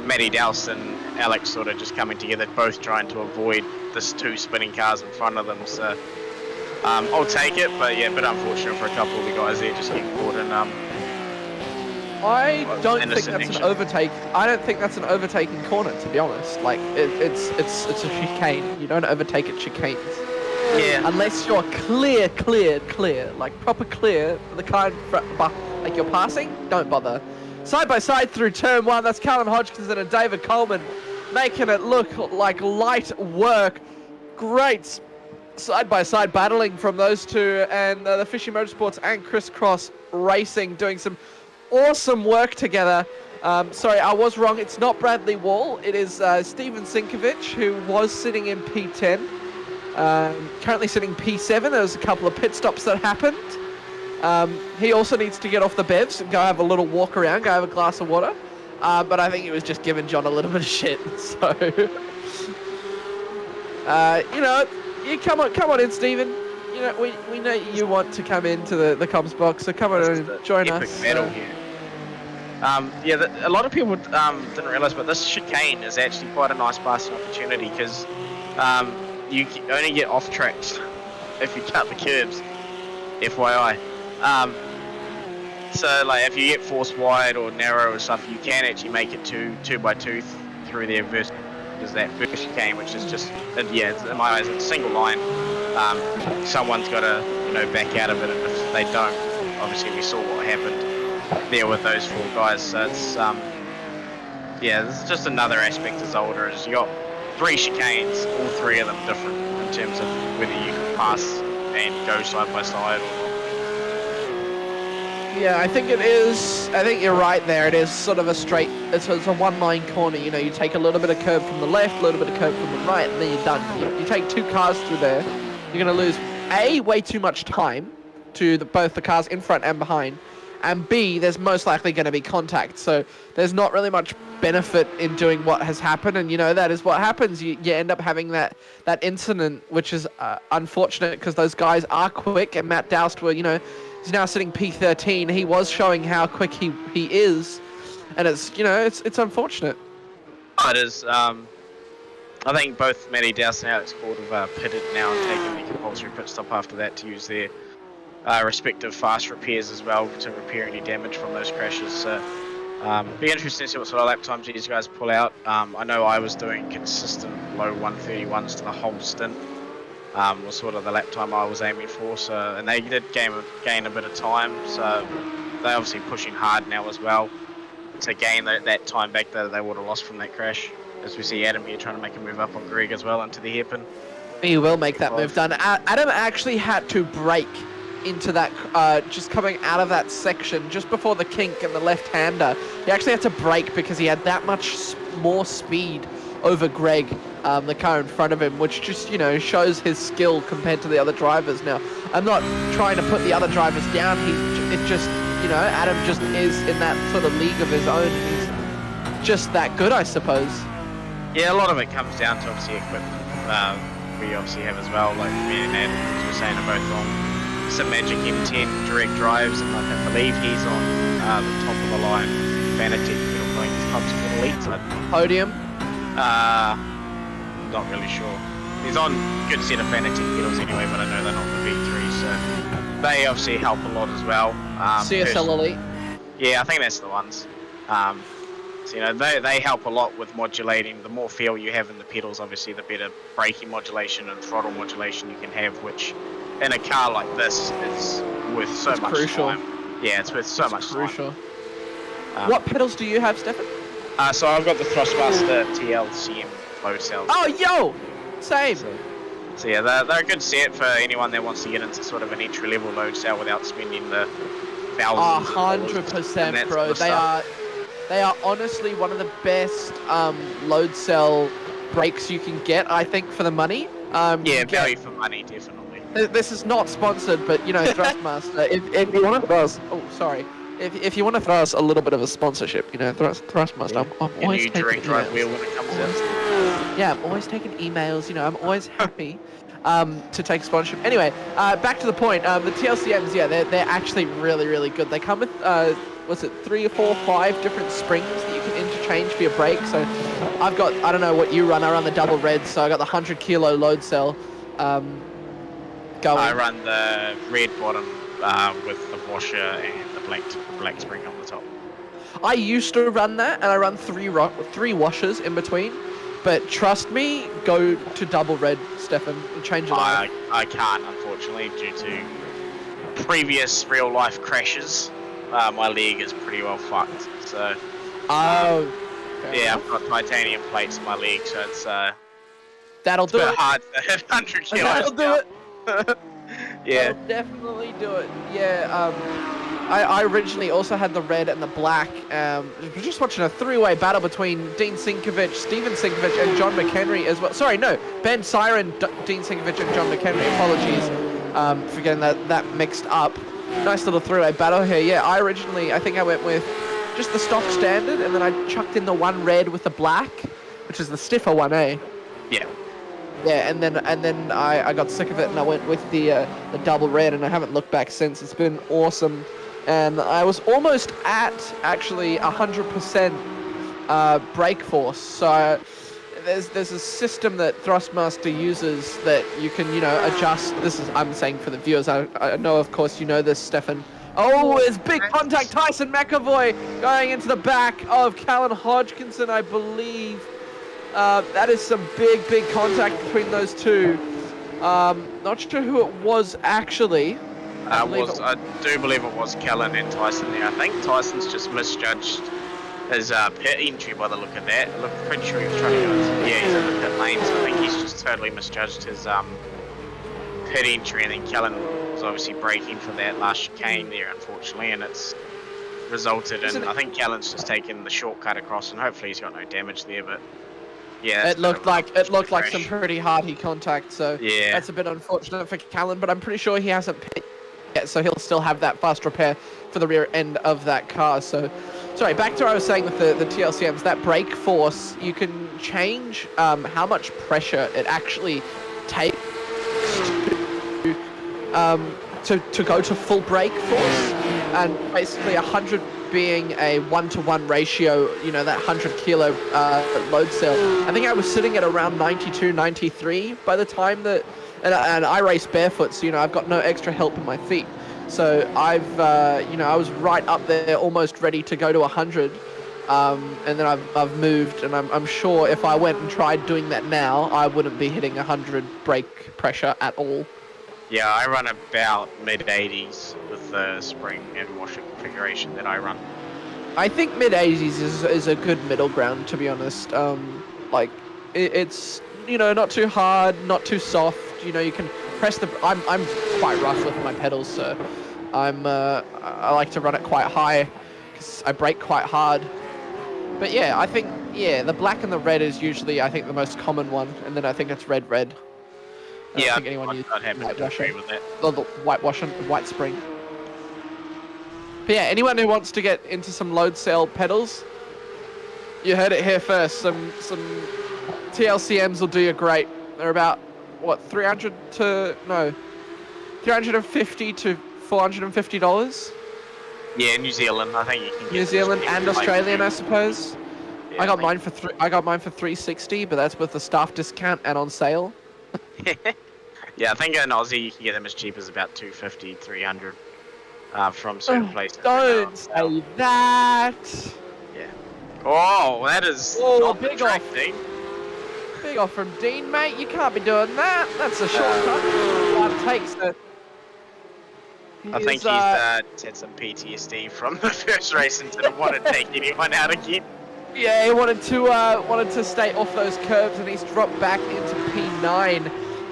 Matty Dowse and Alex sort of just coming together, both trying to avoid this two spinning cars in front of them. So I'll take it, but yeah, a bit unfortunate for a couple of the guys there just getting caught in. I don't think that's an overtake. I don't think that's an overtaking corner, to be honest. Like it's a chicane. You don't overtake at chicanes. Yeah. Unless you're clear, like proper clear for the car in front, like you're passing. Don't bother. Side by side through turn one. That's Callum Hodgkinson and David Coleman, making it look like light work. Great side by side battling from those two, and the Fishy Motorsports and Crisscross Racing doing some awesome work together. Sorry, I was wrong. It's not Bradley Wall. It is Steven Sinkovich, who was sitting in P10. Currently sitting P7. There was a couple of pit stops that happened. He also needs to get off the bevs and go have a little walk around, go have a glass of water. But I think he was just giving John a little bit of shit. So, you know, you come on in, Steven. You know, we know you want to come into the comms box, so come on and join us. Battle here. Yeah, a lot of people didn't realise, but this chicane is actually quite a nice passing opportunity because you only get off tracks if you cut the curbs. FYI. So like if you get forced wide or narrow or stuff, you can actually make it two by two through there versus that first chicane, which is just in my eyes it's a single line. Someone's got to back out of it, and if they don't, obviously we saw what happened there with those four guys. So it's this is just another aspect of Zolder. Is you got three chicanes, all three of them different in terms of whether you can pass and go side by side or not. Yeah, I think it is. I think you're right there. It is sort of a straight. It's a one-line corner. You know, you take a little bit of curve from the left, a little bit of curve from the right, and then you're done. You take two cars through there, you're going to lose way too much time to both the cars in front and behind, and B, there's most likely going to be contact. So there's not really much benefit in doing what has happened, and that is what happens. You end up having that incident, which is unfortunate because those guys are quick, and Matt Dowse were, he's now sitting P13. He was showing how quick he is, and it's unfortunate. It is. I think both Matty Dowse and Alex Court have pitted now and taken the compulsory pit stop after that to use their respective fast repairs as well to repair any damage from those crashes. So be interesting to see what sort of lap times these guys pull out. I know I was doing consistent low 131s to the whole stint. Was sort of the lap time I was aiming for. So, and they did gain a bit of time. So they're obviously pushing hard now as well to gain that time back that they would have lost from that crash. As we see Adam here trying to make a move up on Greg as well into the hairpin. He will make that move done. Adam actually had to brake into that, just coming out of that section just before the kink and the left-hander. He actually had to brake because he had that much more speed over Greg, the car in front of him, which just, shows his skill compared to the other drivers. Now, I'm not trying to put the other drivers down. Adam just is in that sort of league of his own. He's just that good, I suppose. Yeah, a lot of it comes down to obviously equipment. We obviously have as well, like me and Ed, as we were saying, are both on some Magic M10 direct drives, and I believe he's on the top of the line Fanatec pedal I think he's top sport elite. Podium. Not really sure. He's on good set of Fanatec pedals anyway, but I know they're not the V3, so they obviously help a lot as well. CSL Elite. Yeah, I think that's the ones. So, you know, they help a lot with modulating. The more feel you have in the pedals, obviously, the better braking modulation and throttle modulation you can have, which in a car like this is worth so much crucial. time. Yeah, it's worth so much crucial. time. What pedals do you have, Stefan? So I've got the Thrustmaster TLCM load cells. Oh, yo! Same. So yeah, they're a good set for anyone that wants to get into sort of an entry level load cell without spending the thousands. 100%, bro. They are honestly one of the best load cell brakes you can get, I think, for the money. Yeah, value for money, definitely. This is not sponsored, but you know, Thrustmaster. if you want to throw us, if you want to throw us a little bit of a sponsorship, you know, Thrustmaster. I'm always taking direct drive emails. wheel when it comes in. Yeah, I'm always taking emails. You know, I'm always happy to take sponsorship. Anyway, back to the point. The TLCMs, yeah, they're actually really, really good. They come with what's it, 3 or 4 or 5 different springs that you can interchange for your brake. So I've got, I don't know what you run. I run the double red, so I got the 100 kilo load cell going. I run the red bottom with the washer and the black spring on the top. I used to run that, and I run 3 washers in between. But trust me, go to double red, Stefan, and change it up. I can't, unfortunately, due to previous real life crashes. My leg is pretty well fucked. So. Oh. Yeah, I've got titanium plates in my leg, so it's that'll do it. Hard to hit 100 kilos. That'll do it. Yeah. That'll definitely do it. Yeah. I originally also had the red and the black. We're just watching a 3-way battle between Dean Sinkovich, Steven Sinkovich, and John McHenry as well. Sorry, no, Ben Siren, Dean Sinkovich, and John McHenry. Apologies for getting that mixed up. Nice little 3-way battle here. Yeah, I think I went with just the stock standard, and then I chucked in the one red with the black, which is the stiffer one, eh? Yeah. Yeah, and then I got sick of it, and I went with the double red, and I haven't looked back since. It's been awesome. And I was almost at actually 100% brake force. So there's a system that Thrustmaster uses that you can, you know, adjust. I'm saying for the viewers. I know, of course, you know this, Stefan. Oh, it's big contact. Tyson McAvoy going into the back of Callan Hodgkinson, I believe. That is some big contact between those two. Not sure who it was actually. I do believe it was Callan and Tyson there. I think Tyson's just misjudged his pit entry by the look of that. I look pretty sure he was trying to go into, he's in the pit lane, so I think he's just totally misjudged his pit entry, and then Callan was obviously braking for that last chicane there, unfortunately, and it's resulted in, I think Callan's just taken the shortcut across, and hopefully he's got no damage there, but yeah. It looked like some pretty hardy contact, so yeah, that's a bit unfortunate for Callan, but I'm pretty sure he hasn't pit yet, so he'll still have that fast repair for the rear end of that car. So, sorry, back to what I was saying with the TLCMs, that brake force, you can change how much pressure it actually takes to go to full brake force, and basically 100 being a 1-to-1 ratio, you know, that 100 kilo load cell. I think I was sitting at around 92, 93 by the time that, and I race barefoot, so, you know, I've got no extra help in my feet. So I've, you know, I was right up there, almost ready to go to 100. And then I've moved, and I'm sure if I went and tried doing that now, I wouldn't be hitting 100 brake pressure at all. Yeah, I run about mid-80s with the spring and washer configuration that I run. I think mid-80s is a good middle ground, to be honest. Like, it's, you know, not too hard, not too soft. You know, you can press the... I'm quite rough with my pedals, so I like to run it quite high because I brake quite hard. But yeah, I think, yeah, the black and the red is usually, I think, the most common one, and then I think it's red. I don't think anyone uses white washer. With that. The white washer, white spring. But yeah, anyone who wants to get into some load cell pedals, you heard it here first. Some TLCMs will do you great. They're about, what, $350 to $450. Yeah, New Zealand. I think you can get New Zealand and like Australian, I suppose. Yeah, I got think- mine for I got mine for 360, but that's with the staff discount and on sale. Yeah, I think in Aussie you can get them as cheap as about 250, 300 from certain Oh, places. don't say that. Yeah. Oh, that is Oh, not the big track off. thing. Big off from Dean, mate. You can't be doing that. That's a shortcut. Takes it. I think he's had some PTSD from the first race and didn't want to take anyone out again. Yeah, he wanted to stay off those curbs, and he's dropped back into P9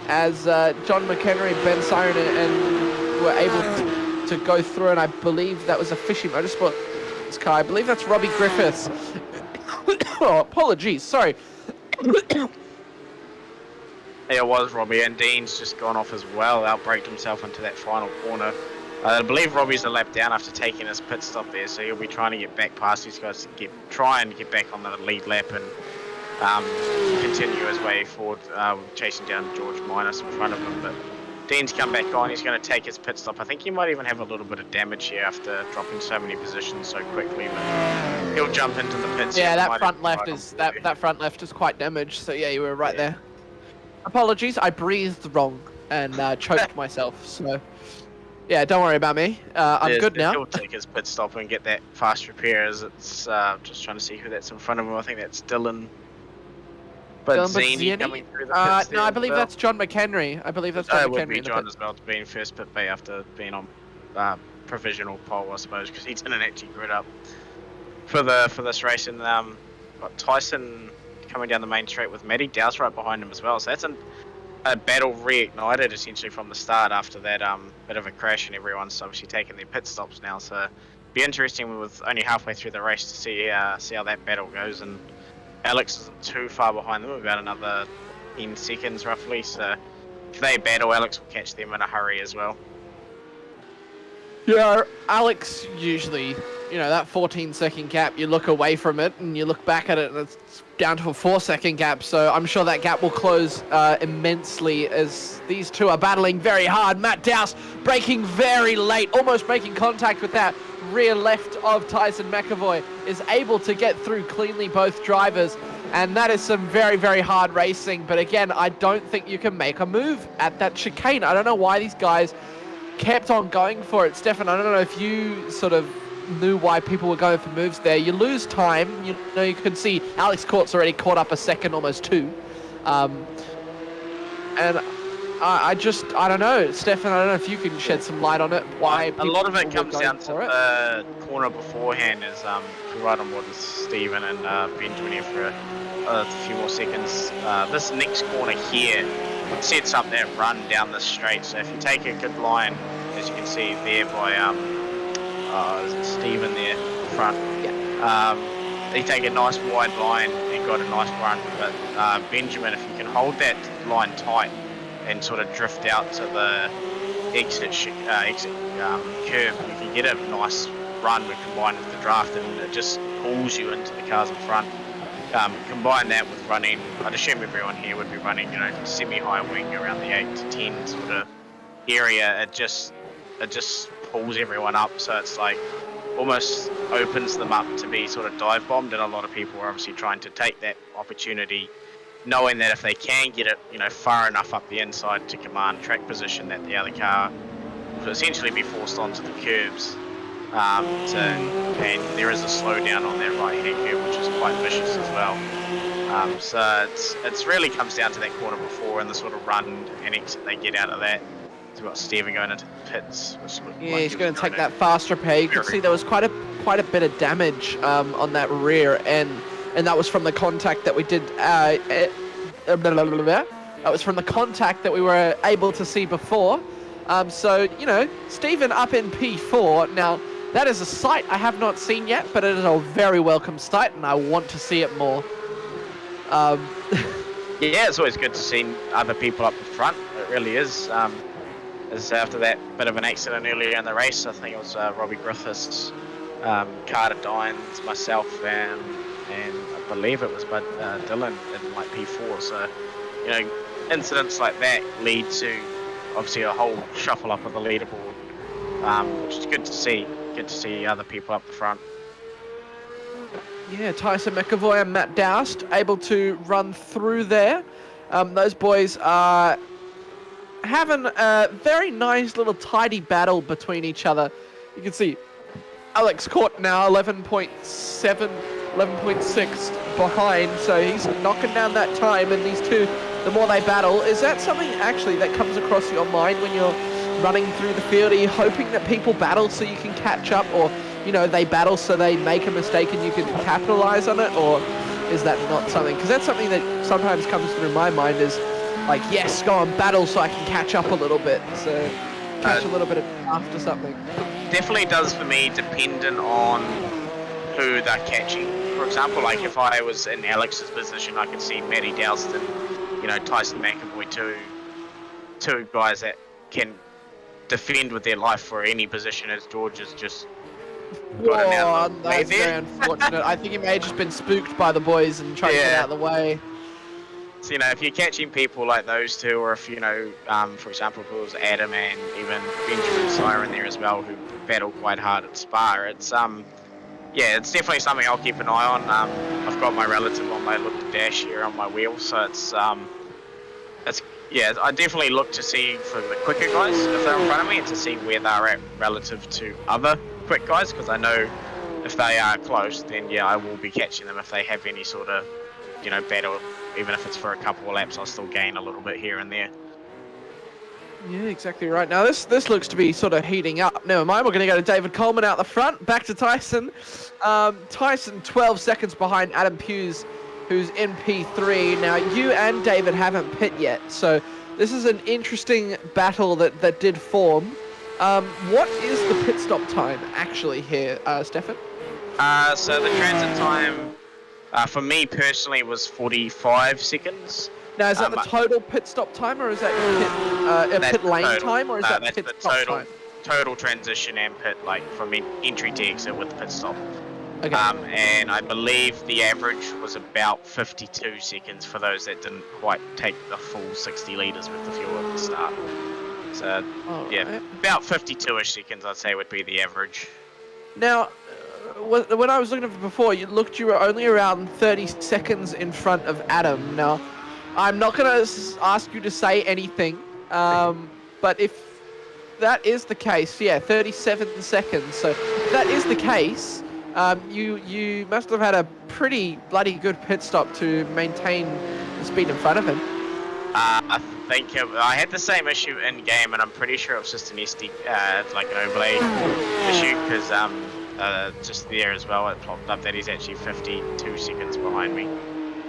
as John McHenry, Ben Siren, and were able to go through. And I believe that was a Fishy Motorsports car. I believe that's Robbie Griffiths. Oh, apologies. Sorry. Yeah, it was Robbie, and Dean's just gone off as well, outbraked himself into that final corner. I believe Robbie's a lap down after taking his pit stop there, so he'll be trying to get back past these guys to try and get back on the lead lap and continue his way forward, chasing down George Minus in front of him. But Dean's come back on, he's going to take his pit stop. I think he might even have a little bit of damage here after dropping so many positions so quickly, but he'll jump into the pits. Yeah, that front left is that front left is quite damaged, so yeah, you were right there. Apologies, I breathed wrong and choked myself, so yeah, don't worry about me. I'm good now. He'll take his pit stop and get that fast repair as it's just trying to see who that's in front of him. I think that's Dylan. But Zini coming through the pits no, I believe that's John McHenry. I believe that's John McHenry. Would be John as well to be in first pit bay after being on provisional pole, I suppose, because he didn't actually grid up for this race. And got Tyson coming down the main straight with Matty Dowse right behind him as well. So that's a battle reignited essentially from the start after that bit of a crash, and everyone's obviously taking their pit stops now. So it'll be interesting with only halfway through the race to see how that battle goes. And Alex isn't too far behind them, about another 10 seconds roughly. So if they battle, Alex will catch them in a hurry as well. Yeah, Alex usually, that 14-second gap, you look away from it and you look back at it and it's down to a 4-second gap. So I'm sure that gap will close immensely as these two are battling very hard. Matt Dowse braking very late, almost making contact with that rear left of Tyson McAvoy, is able to get through cleanly both drivers. And that is some very, very hard racing. But again, I don't think you can make a move at that chicane. I don't know why these guys kept on going for it. Stefan, I don't know if you sort of knew why people were going for moves there. You lose time. You can see Alex Court's already caught up a second, almost two. And I don't know. Stefan, I don't know if you can shed some light on it. Why a lot of it comes down to the corner beforehand as we ride on board with Stephen and Benjamin here for a few more seconds. This next corner here sets up that run down the straight. So if you take a good line, as you can see there by Stephen there in the front, you take a nice wide line and got a nice run. But Benjamin, if you can hold that line tight and sort of drift out to the exit curb, you can get a nice run combined with the draft, and it just pulls you into the cars in front. Combine that with running, I'd assume everyone here would be running, semi-high wing around the 8 to 10 sort of area. It just pulls everyone up, so it's like almost opens them up to be sort of dive bombed, and a lot of people are obviously trying to take that opportunity, knowing that if they can get it, far enough up the inside to command track position, that the other car will essentially be forced onto the curbs. And there is a slowdown on that right-hand curve, which is quite vicious as well. So it's really comes down to that corner before and the sort of run and exit they get out of that. So we've got Stephen going into the pits. Yeah, he's going to take that fast repair. You can see there was quite a bit of damage on that rear end, and that was from the contact that we did. That was from the contact that we were able to see before. So Stephen up in P4 now. That is a sight I have not seen yet, but it is a very welcome sight, and I want to see it more. Yeah, it's always good to see other people up the front. It really is. As after that bit of an accident earlier in the race, I think it was Robbie Griffiths, Carter Dines, myself, and I believe it was Dylan in like P4. So, incidents like that lead to obviously a whole shuffle up of the leaderboard, which is good to see. good to see other people up the front. Yeah, Tyson McAvoy and Matt Doust able to run through there. Those boys are having a very nice little tidy battle between each other. You can see Alex Court now 11.7, 11.6 behind, so he's knocking down that time, and these two, the more they battle, is that something actually that comes across your mind when you're running through the field? Are you hoping that people battle so you can catch up, or, you know, they battle so they make a mistake and you can capitalize on it, or is that not something? Because that's something that sometimes comes through my mind is, like, yes, go on, battle so I can catch up a little bit, so catch a little bit after something. Definitely does for me, dependent on who they're catching. For example, like if I was in Alex's position, I could see Matty Doust and, you know, Tyson McAvoy, two guys that can defend with their life for any position, as George has just got him out of the way that's there. very unfortunate. I think he may have just been spooked by the boys and tried to get out of the way. So, you know, if you're catching people like those two, or if, you know, for example, if it was Adam and even Benjamin Siren there as well, who battle quite hard at Spa, it's yeah, it's definitely something I'll keep an eye on. I've got my relative on my look dash here on my wheel, so it's yeah, I definitely look to see for the quicker guys if they're in front of me, and to see where they're at relative to other quick guys, because I know if they are close, then yeah, I will be catching them. If they have any sort of, you know, battle, even if it's for a couple of laps, I'll still gain a little bit here and there. Yeah, exactly right. Now this looks to be sort of heating up. Never mind, we're going to go to David Coleman out the front. Back to Tyson. Tyson 12 seconds behind Adam Hughes, who's in P3. Now you and David haven't pit yet, so this is an interesting battle that did form. What is the pit stop time actually here, Stefan? So the transit time for me personally was 45 seconds. Now, is that the total pit stop time, or is that your pit lane total time, or is that that's pit the stop time? total transition and pit, like from entry to exit with the pit stop. Okay. And I believe the average was about 52 seconds for those that didn't quite take the full 60 litres with the fuel at the start. So, yeah, right. about 52-ish seconds I'd say would be the average. Now, when I was looking at it before, you were only around 30 seconds in front of Adam. Now, I'm not going to ask you to say anything, but if that is the case, yeah, 37 seconds. So if that is the case, you must have had a pretty bloody good pit stop to maintain the speed in front of him. I think I had the same issue in game, and I'm pretty sure it was just an SD, like an overlay issue, because just there as well, it popped up that he's actually 52 seconds behind me.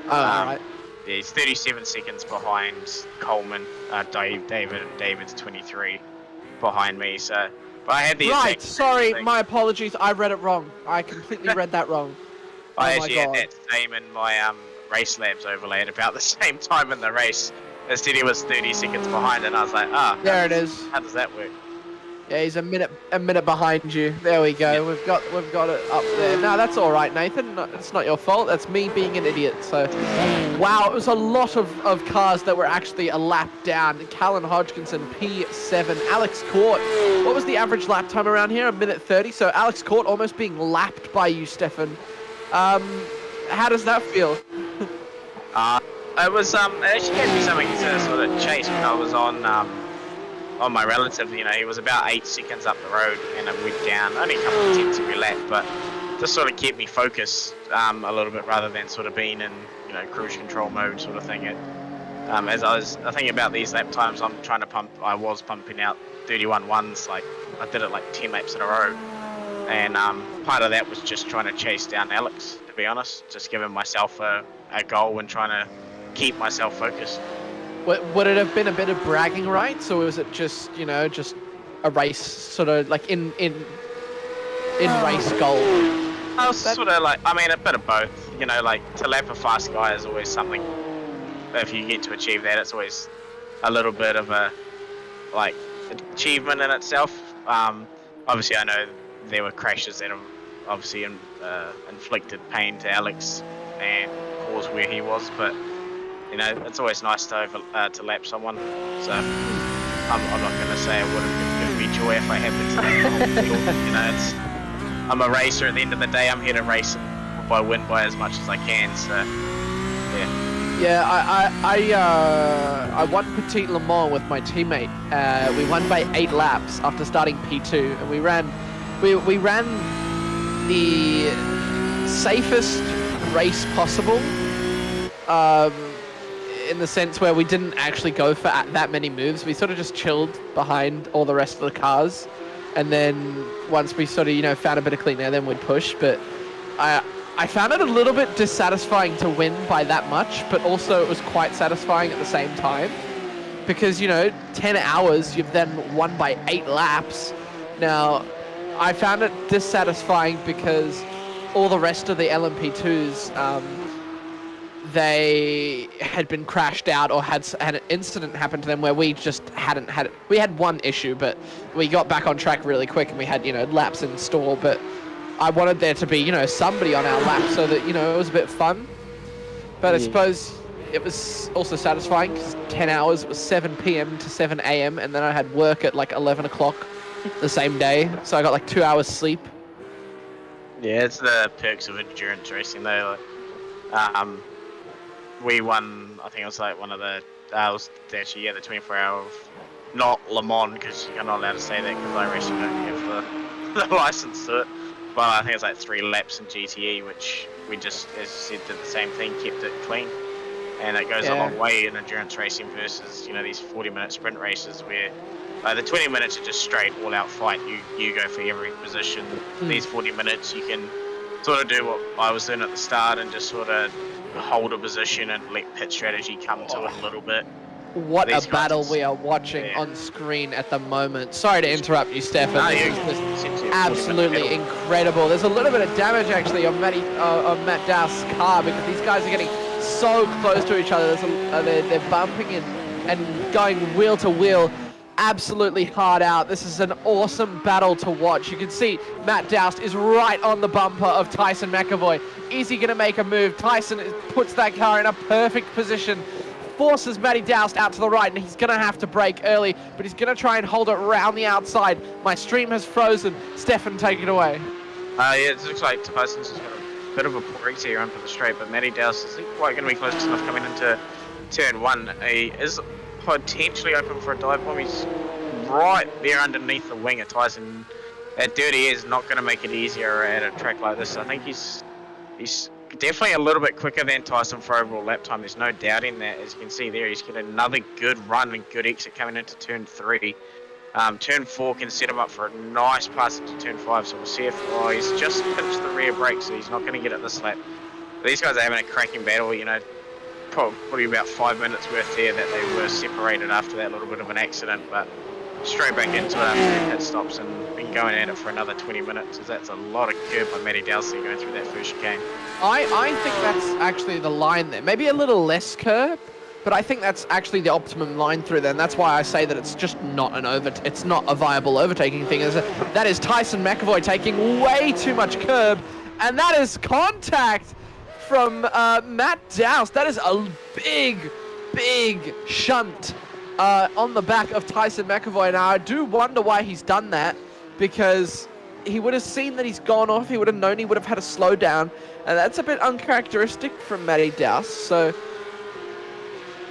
Right. Yeah, he's 37 seconds behind Coleman, David, and David's 23 behind me. So, but I had the right. Sorry, my apologies. I read it wrong. I completely read that wrong. I actually had that same in my race labs overlay at about the same time in the race. Instead, he was 30 seconds behind, and I was like, there it is. How does that work? Yeah, he's a minute behind you. There we go. Yeah. We've got it up there. No, that's all right, Nathan. It's not your fault. That's me being an idiot. So, wow, it was a lot of cars that were actually a lap down. Callan Hodgkinson, P7. Alex Court. What was the average lap time around here? 1:30. So Alex Court almost being lapped by you, Stefan. How does that feel? It was it actually gave me something to sort of chase when I was on my relative. You know, he was about 8 seconds up the road, and it went down only a couple of tenths every lap, but just sort of kept me focused a little bit, rather than sort of being in, you know, cruise control mode sort of thing. As I think about these lap times, I was pumping out 31.1s, like I did it like 10 laps in a row, and part of that was just trying to chase down Alex, to be honest, just giving myself a goal and trying to keep myself focused. Would it have been a bit of bragging rights, or was it just, you know, just a race sort of like in race goal? I was sort of like, I mean, a bit of both. You know, like to lap a fast guy is always something. If you get to achieve that, it's always a little bit of a like achievement in itself. Obviously, I know there were crashes that have obviously inflicted pain to Alex and caused where he was, but you know, it's always nice to lap someone. So I'm not going to say it wouldn't give me joy if I happened to lap someone. You know, I'm a racer at the end of the day. I'm here to race and win by as much as I can. So yeah. Yeah, I won Petit Le Mans with my teammate. We won by 8 laps after starting P2, and we ran the safest race possible. In the sense where we didn't actually go for that many moves. We sort of just chilled behind all the rest of the cars, and then once we sort of found a bit of clean air, then we'd push. But I found it a little bit dissatisfying to win by that much, but also it was quite satisfying at the same time. Because, 10 hours, you've then won by 8 laps. Now, I found it dissatisfying because all the rest of the LMP2s, they had been crashed out or had an incident happen to them where we just hadn't had it. We had one issue, but we got back on track really quick and we had, laps installed, but I wanted there to be, somebody on our lap so that, it was a bit fun. But I suppose it was also satisfying because 10 hours, it was 7 p.m. to 7 a.m. and then I had work at like 11 o'clock the same day. So I got like 2 hours sleep. Yeah, it's the perks of endurance racing though. We won, I think it was like one of the, the 24-hour, not Le Mans, because you're not allowed to say that because I racing don't have the license to it. But I think it's like 3 laps in GTE, which we just, as you said, did the same thing, kept it clean. And it goes a long way in endurance racing versus, these 40-minute sprint races where the 20 minutes are just straight all-out fight. You go for every position. These 40 minutes, you can sort of do what I was doing at the start and just sort of hold a position and let pit strategy come to it a little bit. What a battle we are watching on screen at the moment. Sorry to interrupt you, Stefan. This is absolutely incredible. There's a little bit of damage actually on Matt Dow's car because these guys are getting so close to each other. They're bumping and going wheel to wheel. Absolutely hard out. This is an awesome battle to watch. You can see Matt Doust is right on the bumper of Tyson McAvoy. Is he going to make a move? Tyson puts that car in a perfect position, forces Matty Doust out to the right, and he's going to have to brake early, but he's going to try and hold it around the outside. My stream has frozen. Stefan, take it away. Yeah, it looks like Tyson's just got a bit of a poor exit run for the straight, but Matty Doust isn't quite going to be close enough coming into turn 1. He is potentially open for a dive bomb. He's right there underneath the wing of Tyson. That dirty air is not going to make it easier at a track like this. I think he's definitely a little bit quicker than Tyson for overall lap time. There's no doubt in that. As you can see there, he's got another good run and good exit coming into turn 3. Turn 4 can set him up for a nice pass into turn 5. So we'll see if he's just pinched the rear brake, so he's not going to get it this lap. But these guys are having a cracking battle. Probably about 5 minutes worth there that they were separated after that little bit of an accident, but straight back into it after pit stops and been going at it for another 20 minutes. That's a lot of curb by Matty Dowsley going through that first chicane. I think that's actually the line there. Maybe a little less curb, but I think that's actually the optimum line through there, and that's why I say that it's just not it's not a viable overtaking thing. That is Tyson McAvoy taking way too much curb, and that is contact from Matt Dowse. That is a big shunt on the back of Tyson McAvoy. Now, I do wonder why he's done that, because he would have seen that he's gone off. He would have known he would have had a slowdown, and that's a bit uncharacteristic from Matty Dowse. So,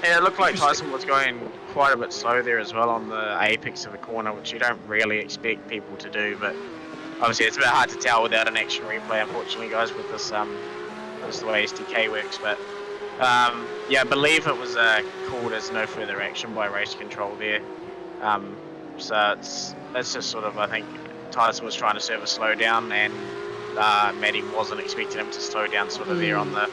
yeah, it looked like Tyson was going quite a bit slow there as well on the apex of the corner, which you don't really expect people to do, but obviously it's a bit hard to tell without an action replay, unfortunately, guys, with this that's the way SDK works. But yeah, I believe it was called as no further action by race control there. So it's just sort of, I think Tyson was trying to serve a slowdown, and Matty wasn't expecting him to slow down sort of there on the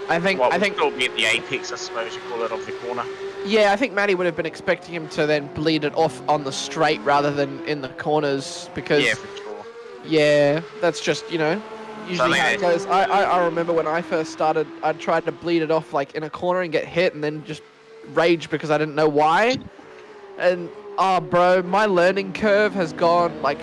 I think it'll be at the apex, I suppose you call it, of the corner. Yeah, I think Matty would have been expecting him to then bleed it off on the straight rather than in the corners, because yeah, for sure. Yeah, that's just, usually how it goes. I remember when I first started, I tried to bleed it off like in a corner and get hit and then just rage because I didn't know why. And oh bro, my learning curve has gone like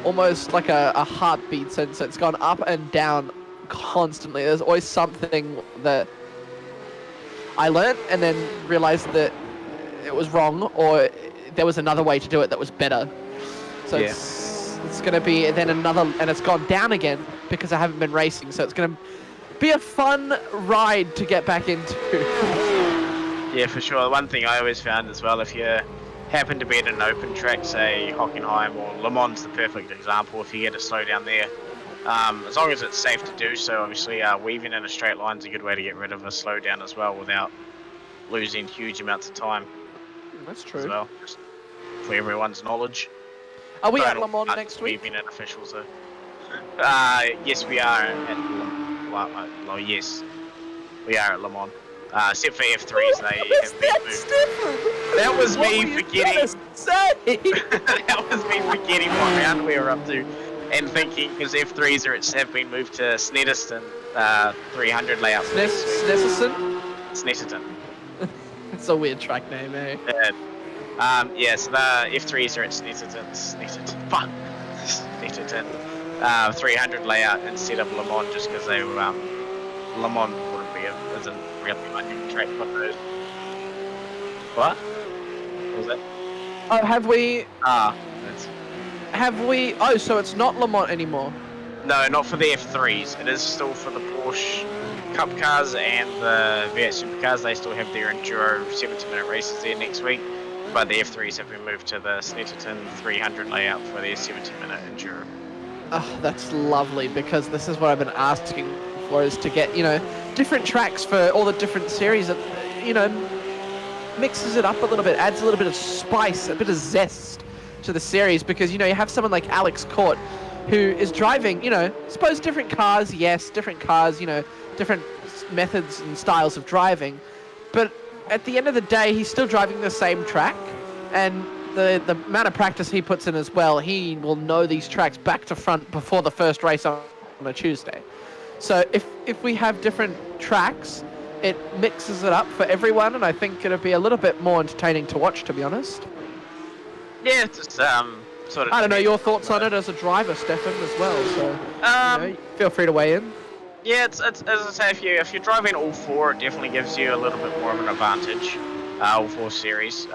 almost like a heartbeat sensor. It's gone up and down constantly. There's always something that I learnt and then realized that it was wrong, or there was another way to do it that was better. So It's going to be then another, and it's gone down again because I haven't been racing. So it's going to be a fun ride to get back into. Yeah, for sure. One thing I always found as well, if you happen to be at an open track, say Hockenheim or Le Mans, the perfect example, if you get a slow down there, as long as it's safe to do so, obviously weaving in a straight line is a good way to get rid of a slowdown as well without losing huge amounts of time. That's true. As well, just for everyone's knowledge. Are we at Le Mans next week? Weaving in officials, though. Yes, we are at yes, we are at Le Mans. Except for F3s, they have been moved. That was me forgetting. That was me forgetting what round we were up to, and thinking because F3s have been moved to Snetterton 300 layout. Snetterton. It's a weird track name, eh? Yeah, so the F3s are at Snetterton. 300 layout instead of Le Mans, just because they were Le Mans isn't really like a track for those. What was that? Oh, have we? That's... Have we? Oh, so it's not Le Mans anymore. No, not for the F3s. It is still for the Porsche Cup cars and the V8 Supercars. They still have their enduro 70-minute races there next week. But the F3s have been moved to the Snetterton 300 layout for their 70-minute enduro. Oh, that's lovely, because this is what I've been asking for, is to get, different tracks for all the different series that, mixes it up a little bit, adds a little bit of spice, a bit of zest to the series, because, you have someone like Alex Court who is driving, suppose different cars, different methods and styles of driving, but at the end of the day, he's still driving the same track, and the amount of practice he puts in as well, he will know these tracks back to front before the first race on a Tuesday. So if we have different tracks, it mixes it up for everyone, and I think it'll be a little bit more entertaining to watch, to be honest. Yeah, it's just sort of... I don't know your thoughts on it as a driver, Stefan, as well, so feel free to weigh in. Yeah, it's as I say, if you're driving all four, it definitely gives you a little bit more of an advantage. All four series,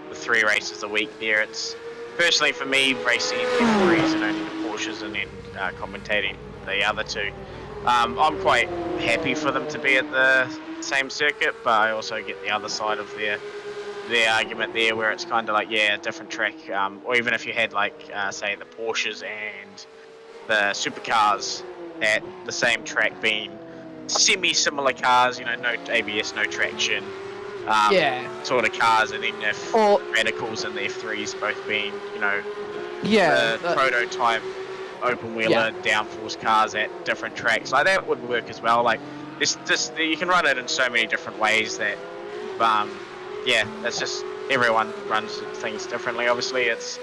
with 3 races a week there. It's personally for me racing F3s and only the Porsches, and then commentating the other two. I'm quite happy for them to be at the same circuit, but I also get the other side of their argument there, where it's kind of like, a different track, or even if you had say the Porsches and the supercars at the same track, being semi-similar cars, no ABS, no traction, sort of cars, and then if radicals and the F3s both being, the prototype open-wheeler downforce cars at different tracks, like that would work as well. Like, it's just, you can run it in so many different ways that, it's just, everyone runs things differently. Obviously, it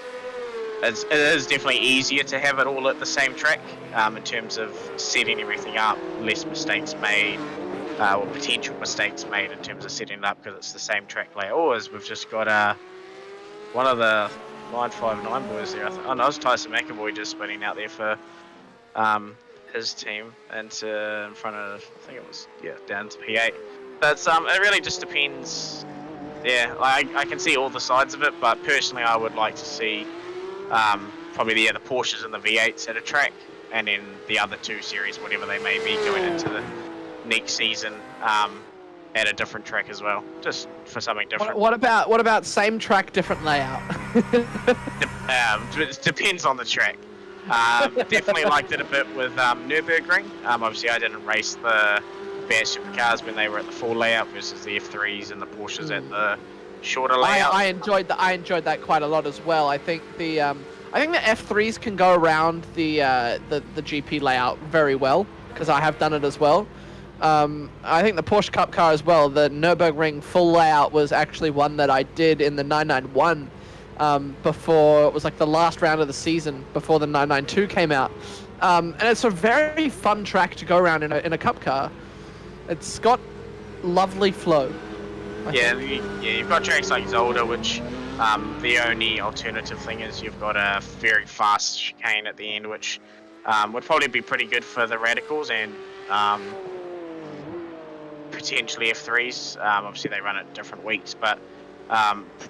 is definitely easier to have it all at the same track, in terms of setting everything up, less mistakes made, or potential mistakes made in terms of setting it up, because it's the same track layout. Or as we've just got one of the 959 boys there. That was Tyson McAvoy just spinning out there for his team into in front of, I think it was, down to P8. But it really just depends. I can see all the sides of it, but personally I would like to see probably the Porsches and the V8s at a track, and then the other 2 series, whatever they may be, going into the next season at a different track as well, just for something different. What about same track, different layout? It depends on the track. Definitely liked it a bit with Nürburgring. Obviously I didn't race the V8 supercars when they were at the full layout versus the F3s and the Porsches at the shorter layout. I enjoyed that quite a lot as well. I think the F3s can go around the GP layout very well, because I have done it as well. I think the Porsche Cup car as well, the Nürburgring full layout, was actually one that I did in the 991 before, it was like the last round of the season before the 992 came out. And it's a very fun track to go around in a Cup car. It's got lovely flow. You've got tracks like Zolder, which the only alternative thing is you've got a very fast chicane at the end, which would probably be pretty good for the radicals and potentially F3s. Obviously they run at different weeks, but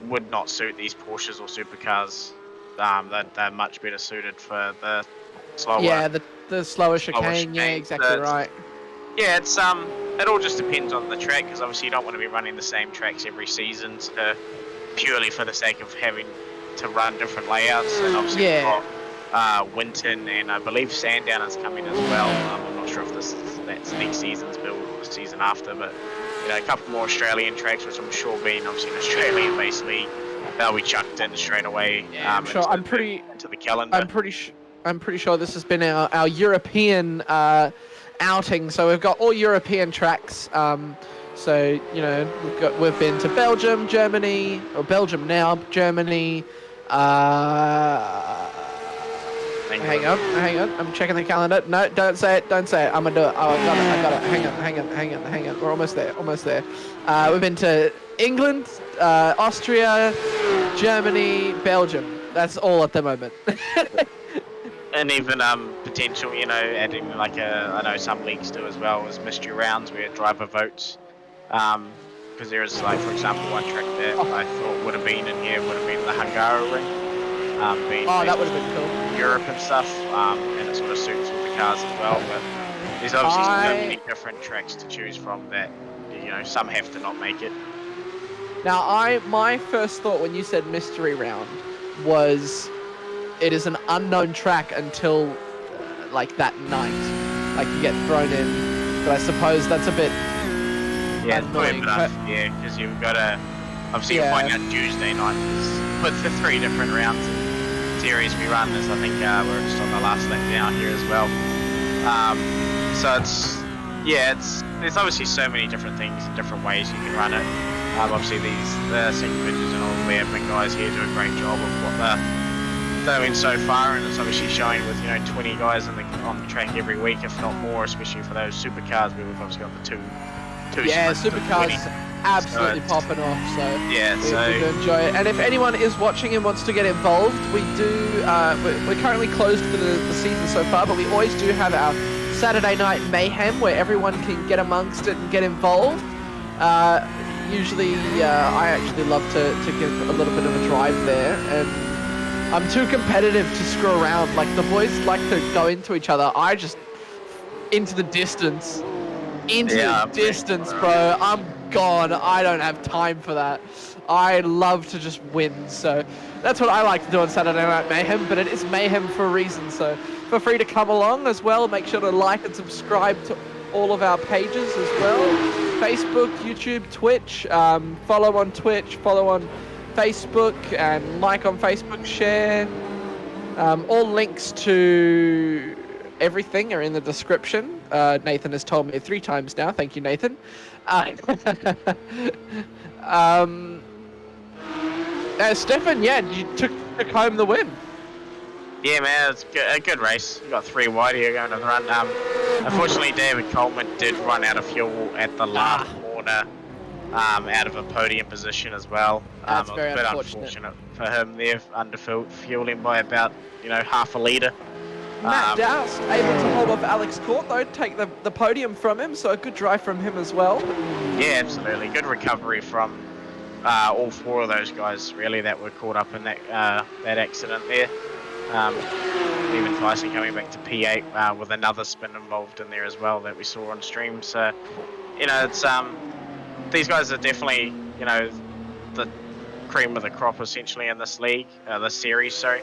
would not suit these Porsches or supercars they're much better suited for the slower. Yeah, the slower chicane. Yeah, chicane. exactly right. Yeah, it's it all just depends on the track, because obviously you don't want to be running the same tracks every season, purely for the sake of having to run different layouts. And obviously we've got Winton and I believe Sandown is coming as well. I'm not sure if that's next season's build or the season after, but a couple more Australian tracks, which I'm sure being obviously an Australian-based league, they'll be chucked in straight away. Yeah, I'm sure. Into the calendar. I'm pretty sure this has been our European outing. So we've got all European tracks. So we've been to Belgium, Germany, or Belgium now, Germany. Hang on. I'm checking the calendar. No, don't say it. I'm gonna do it. Oh, I got it. Hang on. We're almost there. We've been to England, Austria, Germany, Belgium. That's all at the moment. And even potential, adding I know some leagues do as well, as mystery rounds where driver votes. Because there is, for example, one track that I thought would have been in here, would have been the Hungary. That would have been cool. Europe and stuff, and it sort of suits all the cars as well. But there's obviously so many different tracks to choose from that, some have to not make it. Now, my first thought when you said mystery round was it is an unknown track until that night, you get thrown in. But I suppose that's a bit annoying. Because you've got to obviously find out Tuesday night. With the 3 different rounds and series we run, as I think we're just on the last lap now here as well. So there's obviously so many different things and different ways you can run it. Obviously the second pitchers and all the admin guys here do a great job of what they're doing so far, and it's obviously showing with 20 guys on the track every week, if not more, especially for those supercars where we've obviously got the two supercars absolutely popping off, so we do enjoy it. And if anyone is watching and wants to get involved, we do we're currently closed for the season so far, but we always do have our Saturday night mayhem where everyone can get amongst it and get involved. Usually I actually love to give a little bit of a drive there, and I'm too competitive to screw around. The boys like to go into each other. I just into the distance, bro. I'm gone. I don't have time for that. I love to just win, so that's what I like to do on Saturday Night Mayhem, but it is mayhem for a reason, so feel free to come along as well. Make sure to like and subscribe to all of our pages as well. Facebook, YouTube, Twitch. Follow on Twitch, follow on Facebook, and like on Facebook, share. All links to everything are in the description. Nathan has told me 3 times now. Thank you, Nathan. Stefan, you took home the win. Yeah, man, it's a good race. We got 3 wide here going to the run. Unfortunately, David Coleman did run out of fuel at the last corner, out of a podium position as well. That's it very was a bit unfortunate for him there, underfueling by about half a litre. Matt Dowse able to hold off Alex Court though, take the podium from him, so a good drive from him as well. Yeah, absolutely. Good recovery from all 4 of those guys really that were caught up in that accident there. Even Tyson coming back to P8 with another spin involved in there as well that we saw on stream. So, it's these guys are definitely the cream of the crop essentially in this league, this series. Sorry.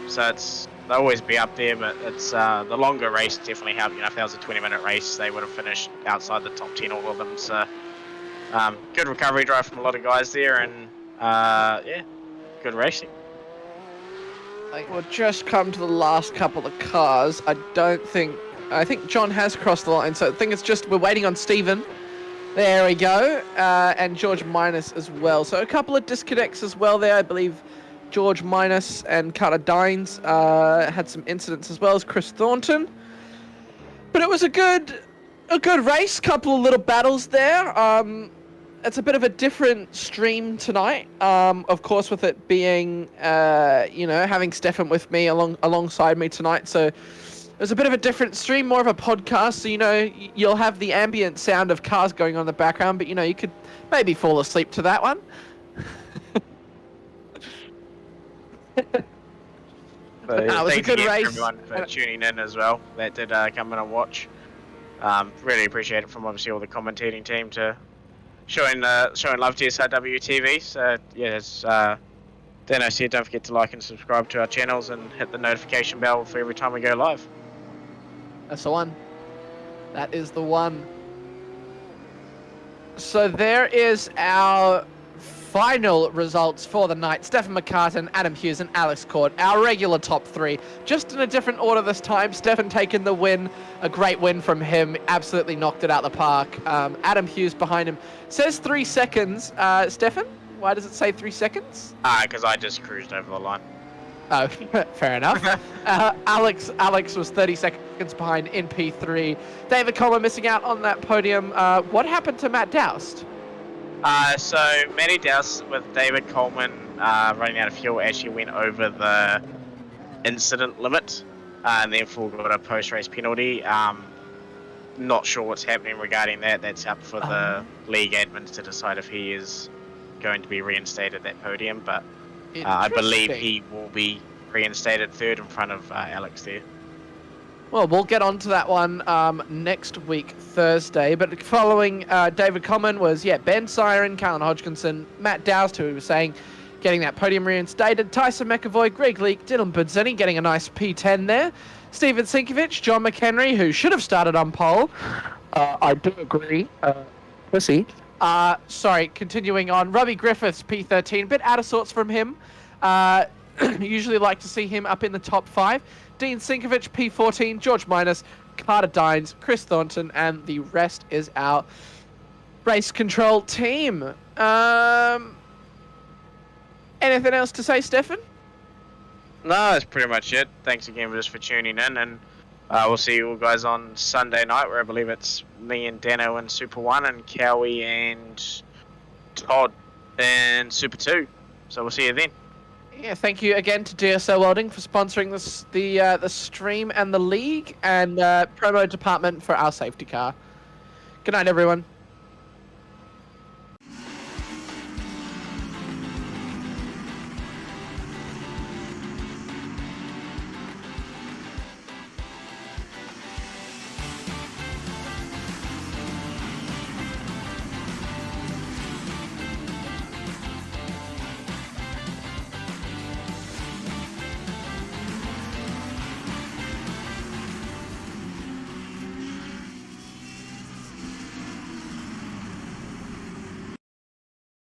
So they'll always be up there, but it's the longer race definitely helped. If that was a 20-minute race, they would have finished outside the top 10, all of them. So good recovery drive from a lot of guys there, and good racing. We'll just come to the last couple of cars. I think John has crossed the line, so I think it's just we're waiting on Stephen. There we go, and George Minus as well. So a couple of disconnects as well there, I believe. George Minus and Carter Dines had some incidents as well as Chris Thornton. But it was a good race, couple of little battles there. It's a bit of a different stream tonight, of course, with it being, having Stefan with me alongside me tonight. So it was a bit of a different stream, more of a podcast. So, you'll have the ambient sound of cars going on in the background, but, you could maybe fall asleep to that one. So, No, it was a thanks good again race. for everyone for tuning in as well. That did come in and watch. Really appreciate it from obviously all the commentating team to showing love to SRW TV. So yeah, as Dano said, don't forget to like and subscribe to our channels and hit the notification bell for every time we go live. That's the one. That is the one. So there is our final results for the night. Stefan McCartan, Adam Hughes, and Alex Cord. Our regular top three. Just in a different order this time. Stefan taking the win. A great win from him. Absolutely knocked it out the park. Adam Hughes behind him. Says 3 seconds. Stefan, why does it say 3 seconds? Because I just cruised over the line. Oh, fair enough. Alex was 30 seconds behind in P3. David Coleman missing out on that podium. What happened to Matt Doust? So Matty Douse with David Coleman running out of fuel actually went over the incident limit and therefore got a post-race penalty. Not sure what's happening regarding that. That's up for the league admins to decide if he is going to be reinstated at that podium, but I believe he will be reinstated third in front of Alex there. Well, we'll get on to that one next week, Thursday. But following David Coleman was, Ben Siren, Callan Hodgkinson, Matt Doust, who we were saying, getting that podium reinstated, Tyson McAvoy, Greg Leake, Dylan Budzeni getting a nice P10 there, Steven Sinkovich, John McHenry, who should have started on pole. I do agree. Pussy. Continuing on, Robbie Griffiths, P13, bit out of sorts from him. Usually like to see him up in the top 5. Dean Sinkovich, P14, George Minus, Carter Dines, Chris Thornton, and the rest is our race control team. Anything else to say, Stefan? No, that's pretty much it. Thanks again for tuning in, and we'll see you all guys on Sunday night, where I believe it's me and Dano in Super 1 and Cowie and Todd in Super 2. So we'll see you then. Yeah, thank you again to DSL Welding for sponsoring the stream and the league, and promo department for our safety car. Good night, everyone.